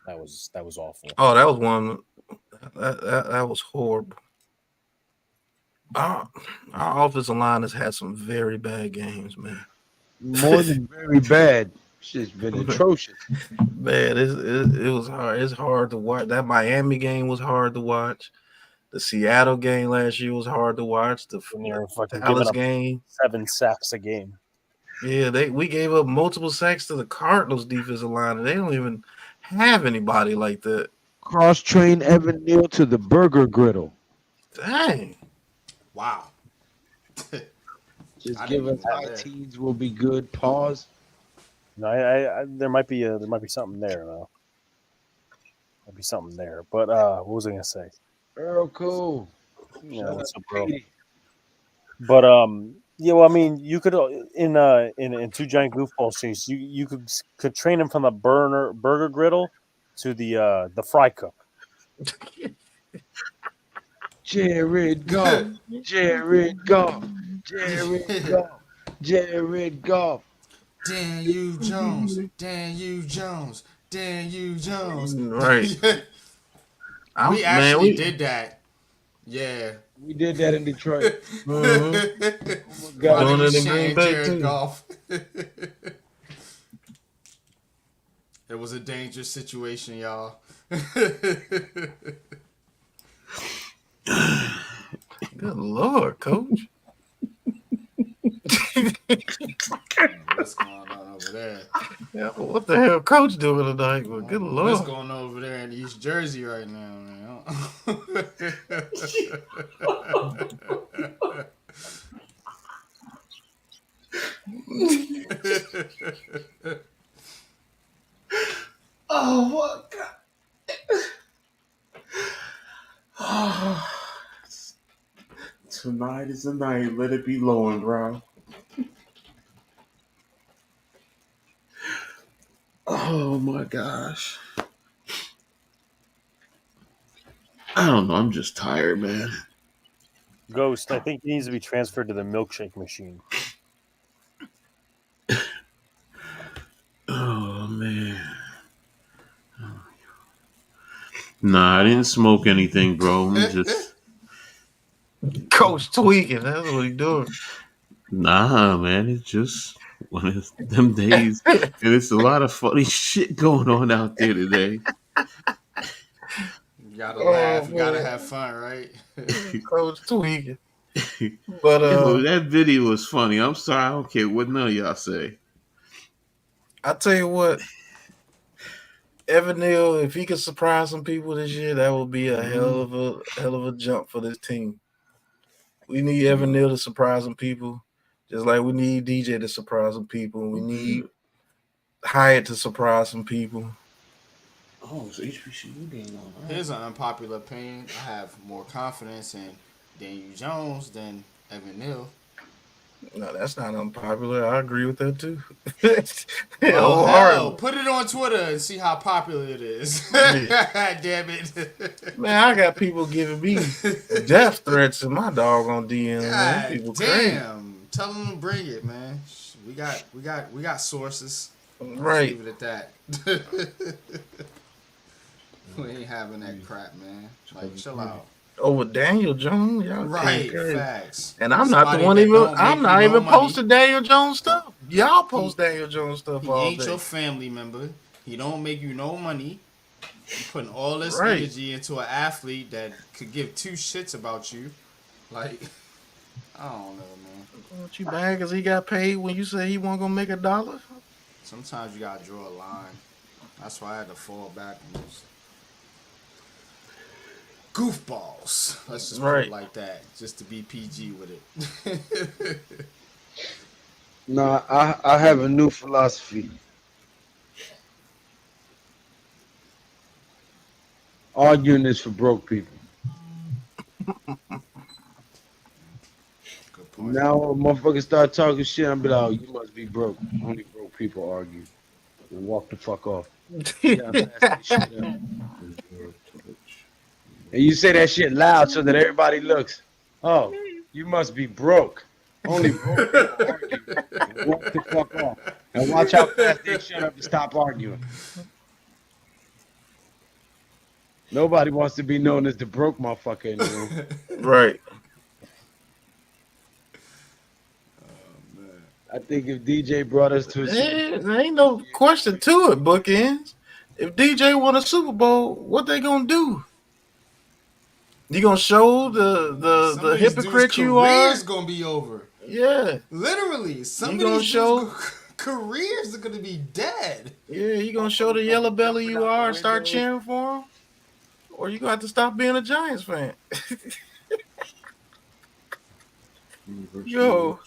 That was awful. Oh, that was one. That was horrible. Our offensive line has had some very bad games, man. More than very bad. Shit's been atrocious. Man, it was hard. It's hard to watch. That Miami game was hard to watch. The Seattle game last year was hard to watch. The When you're fucking giving Dallas up game. 7 sacks a game. Yeah, we gave up multiple sacks to the Cardinals defensive line, and they don't even have anybody like that. Cross-train Evan Neal to the burger griddle. Dang. Wow. Just I give didn't us even know high that. teens will be good. Pause. No, I there might be something there though. Might be something there. But what was I gonna say? Earl Cool. Yeah, Shout what's out up, bro? to Petey. But yeah, well, I mean, you could in two giant goofball streams, you could train him from the burger griddle to the fry cook. Jared Goff. Jared Goff. Jared Goff. Jared Goff. Daniel Jones. Daniel Jones. Daniel Jones. Right. We actually did that. Yeah. We did that in Detroit. Mhm. God. Doing it in Shane Green Bay, Jared too. Goff. It was a dangerous situation, y'all. Good Lord, Coach. What's going on over there? Yeah, what the hell Coach doing tonight? Well, good What's Lord. going on over there in East Jersey right now, man? Oh my god. Tonight is the night. Let it be blowing, bro. Oh my gosh. I don't know. I'm just tired, man. Ghost, I think he needs to be transferred to the milkshake machine. Oh man. Nah, I didn't smoke anything, bro. I'm just Coach tweaking. That's what he doing. nah, man. It's just one of them days, and it's a lot of funny shit going on out there today. You gotta laugh, you gotta have fun, right? Coach tweaking. But Yo, that video was funny. I'm sorry, I don't care what none of y'all say. I tell you what, Evan Neal, if he could surprise some people this year, that would be a hell of a jump for this team. We need Evan Neal to surprise some people, just like we need DJ to surprise some people. We need Hyatt to surprise some people. Oh, it's HBCU game on. Here's an unpopular opinion. I have more confidence in Daniel Jones than Evan Neal. No, that's not unpopular. I agree with that too. Oh, hard. hell, put it on Twitter and see how popular it is. Damn it. Man, I got people giving me death threats in my doggone DM. Man. God People crazy. damn. Tell them to bring it, man. We got sources. Right. Leave it at that. We ain't having that crap, man. Like, chill out. Over Daniel Jones, y'all Right, crazy. facts. And I'm not Somebody the one that even. don't make I'm you not no even money. posting Daniel Jones stuff. Y'all post Daniel Jones stuff He all ain't day. your family member. He don't make you no money. You putting all this Right. energy into an athlete that could give two shits about you. Like, I don't know, man. What you mad because he got paid when you say he wasn't gonna make $1? Sometimes you gotta draw a line. That's why I had to fall back on those goofballs. Let's just put Right. it like that, just to be PG with it. Nah, I have a new philosophy. Arguing is for broke people. Good point. Now motherfuckers start talking shit, I'm be like, oh, you must be broke. Only broke people argue. And walk the fuck off. You gotta pass that shit up. And you say that shit loud so that everybody looks. Oh, you must be broke. Only broke people argue. And walk the fuck off. And watch how fast they shut up and stop arguing. Nobody wants to be known as the broke motherfucker in the room. Right. I think if DJ brought us to a There ain't no question to it, bookends. If DJ won a Super Bowl, what they gonna do? You gonna show the hypocrite you are? Career's gonna be over. Yeah. Literally, some You of gonna these show? dudes' careers are gonna be dead. Yeah, you gonna show the yellow belly you are and start cheering for him? Or you gonna have to stop being a Giants fan? Yo.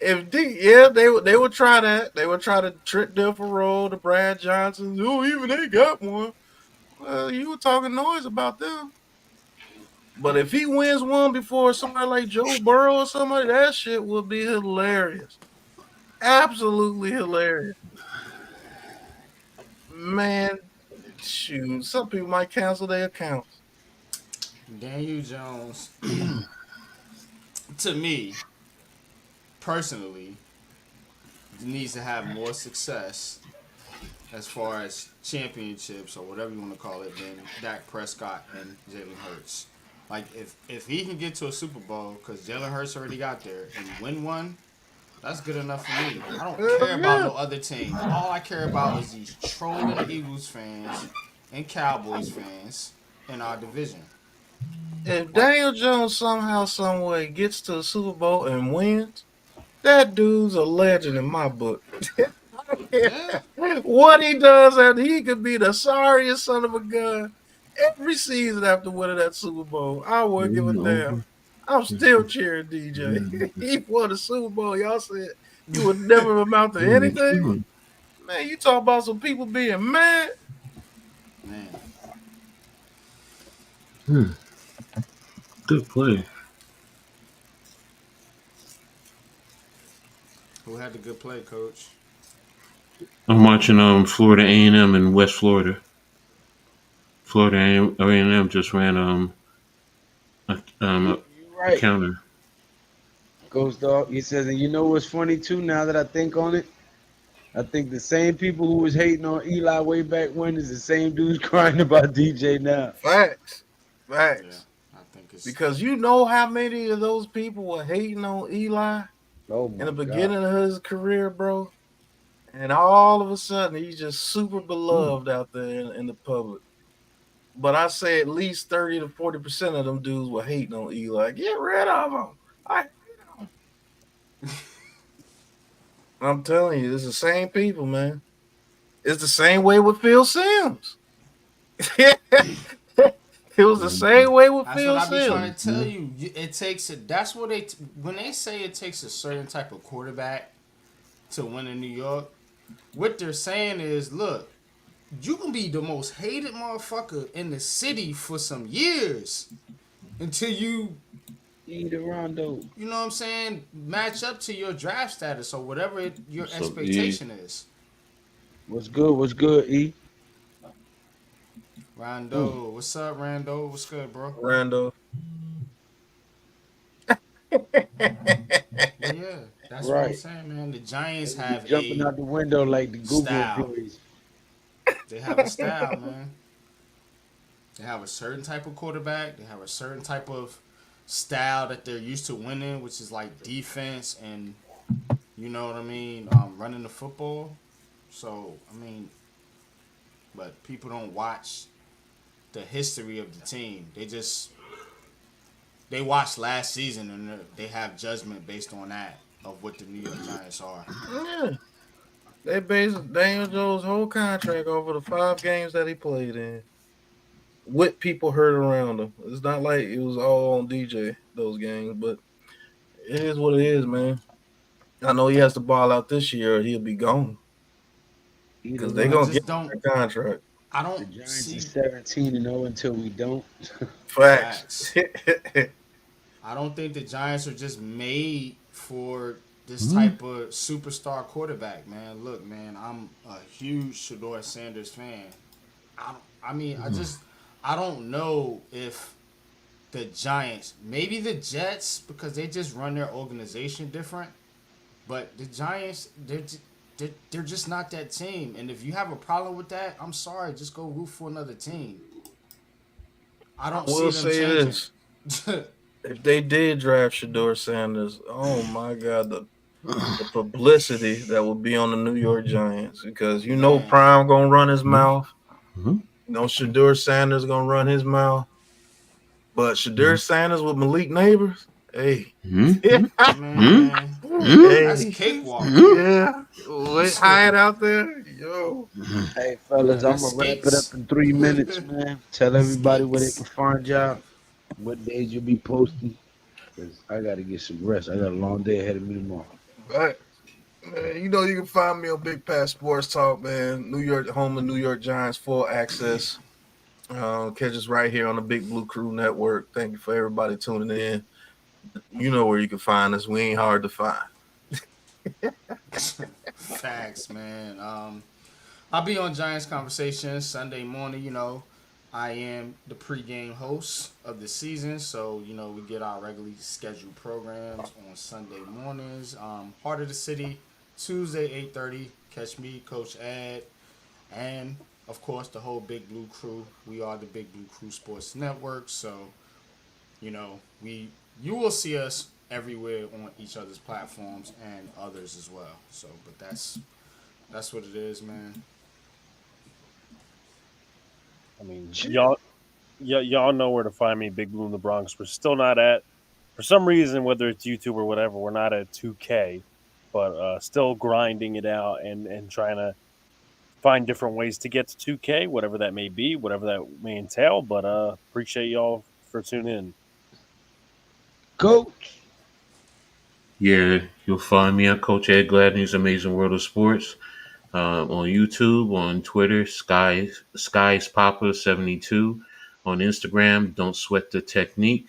They would try that. They would try to trick Differroll, the Brad Johnsons. Oh, even they got one. Well, you were talking noise about them. But if he wins one before somebody like Joe Burrow or somebody, that shit would be hilarious. Absolutely hilarious. Man, shoot. Some people might cancel their accounts. Daniel Jones, to me, personally, needs to have more success as far as championships or whatever you want to call it than Dak Prescott and Jalen Hurts. Like, if he can get to a Super Bowl, because Jalen Hurts already got there, and win one, that's good enough for me. I don't care about no other team. All I care about is these trolling Eagles fans and Cowboys fans in our division. If Daniel Jones somehow, some way gets to the Super Bowl and wins, that dude's a legend in my book. Yeah. What he does, and he could be the sorriest son of a gun every season after winning that Super Bowl. I wouldn't give a damn. I'm still cheering DJ. He won the Super Bowl. Y'all said he would never amount to anything. Man, you talk about some people being mad. Man. Good play. Who had the good play, Coach? I'm watching Florida A&M in West Florida. Florida A&M just ran a right. counter. Ghost Dog, he says, and you know what's funny too, now that I think on it? I think the same people who was hating on Eli way back when is the same dudes crying about DJ now. Facts. Yeah, I think it's Because you know how many of those people were hating on Eli in the beginning of his career, bro? And all of a sudden, he's just super beloved out there in the public. But I say at least 30 to 40% of them dudes were hating on Eli. Get rid of him. I hate him. I'm telling you, it's the same people, man. It's the same way with Phil Simms. It was the same way with Phil Simms. That's what I be trying to tell you. It takes it. That's what when they say it takes a certain type of quarterback to win in New York. What they're saying is, look, you can be the most hated motherfucker in the city for some years until you Eat around though. You know what I'm saying? Match up to your draft status or whatever your expectation is. What's good? What's good, E? Rondo. What's up, Rando? What's good, bro? Rando. Yeah, that's what I'm saying, man. The Giants have jumping out the window like the Google style. employees. They have a style, man. They have a certain type of quarterback. They have a certain type of style that they're used to winning, which is like defense and, you know what I mean, running the football. So, I mean, but people don't watch the history of the team. They watched last season and they have judgment based on that of what the New York Giants are. Yeah. They based Daniel Jones' whole contract over the 5 games that he played in, with people hurt around him. It's not like it was all on DJ, those games, but it is what it is, man. I know he has to ball out this year or he'll be gone. Because they're going to get a contract. I don't The Giants are 17-0 until we don't. Facts. I don't think the Giants are just made for this type of superstar quarterback, man. Look, man, I'm a huge Shedeur Sanders fan. I don't know if the Giants, maybe the Jets, because they just run their organization different. But the Giants, they're just not that team. And if you have a problem with that, I'm sorry, just go root for another team. I don't see them changing. This. If they did draft Shedeur Sanders, oh my God, the publicity that would be on the New York Giants, because you know Prime gonna run his mouth. You know Shedeur Sanders gonna run his mouth. But Shedeur Sanders with Malik Neighbors, hey. Man, Hey. that's cakewalk. Yeah. Let's hide out there. Yo. Hey, fellas, I'm going to wrap it up in 3 minutes, man. Tell everybody where they can find y'all, what days you'll be posting, because I got to get some rest. I got a long day ahead of me tomorrow. Right. Man, you know you can find me on Big Pat Sports Talk, man. New York, home of New York Giants, full access. Catch us right here on the Big Blue Crew Network. Thank you for everybody tuning in. You know where you can find us. We ain't hard to find. Facts, man. I'll be on Giants Conversations Sunday morning. You know, I am the pregame host of the season, so you know we get our regularly scheduled programs on Sunday mornings. Heart of the City, Tuesday 8:30. Catch me, Coach Ed, and of course the whole Big Blue Crew. We are the Big Blue Crew Sports Network, so you know you will see us everywhere on each other's platforms and others as well. So, but that's what it is, man. I mean, y'all know where to find me, Big Blue in the Bronx. We're still not at, for some reason, whether it's YouTube or whatever, we're not at 2K, but still grinding it out and trying to find different ways to get to 2K, whatever that may be, whatever that may entail. But appreciate y'all for tuning in. Coach. Yeah, you'll find me at Coach Ed Gladney's Amazing World of Sports on YouTube, on Twitter, Skies Papa 72, on Instagram, Don't Sweat the Technique.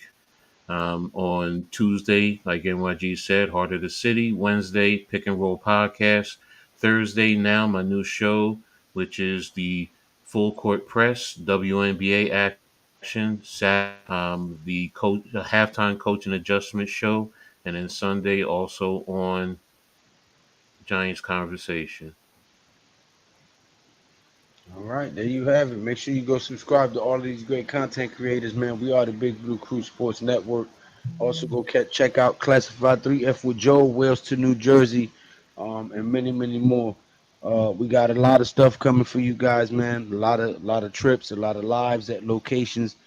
On Tuesday, like NYG said, Heart of the City. Wednesday, Pick and Roll Podcast. Thursday, now my new show, which is the Full Court Press WNBA action. The halftime coaching adjustment show. And then Sunday also on Giants Conversation. All right, there you have it. Make sure you go subscribe to all of these great content creators, man. We are the Big Blue Crew Sports Network. Also, go check out Classified 3F with Joe, Wales to New Jersey, and many, many more. We got a lot of stuff coming for you guys, man. A lot of trips, a lot of lives at locations,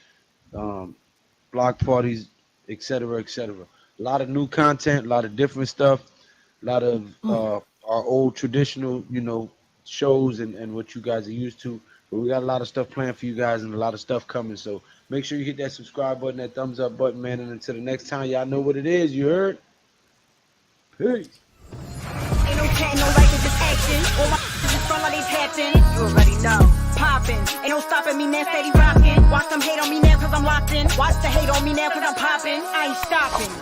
block parties, etc., etc. A lot of new content, a lot of different stuff, a lot of our old traditional, shows and what you guys are used to. But we got a lot of stuff planned for you guys and a lot of stuff coming. So make sure you hit that subscribe button, that thumbs up button, man. And until the next time, y'all know what it is. You heard? Peace. Ain't no chatting, no liking, just action. All my just front like they patching. You already know. Popping. Ain't no stopping me now, steady rocking. Watch them hate on me now cause I'm locked in. Watch the hate on me now cause I'm popping. I ain't stopping.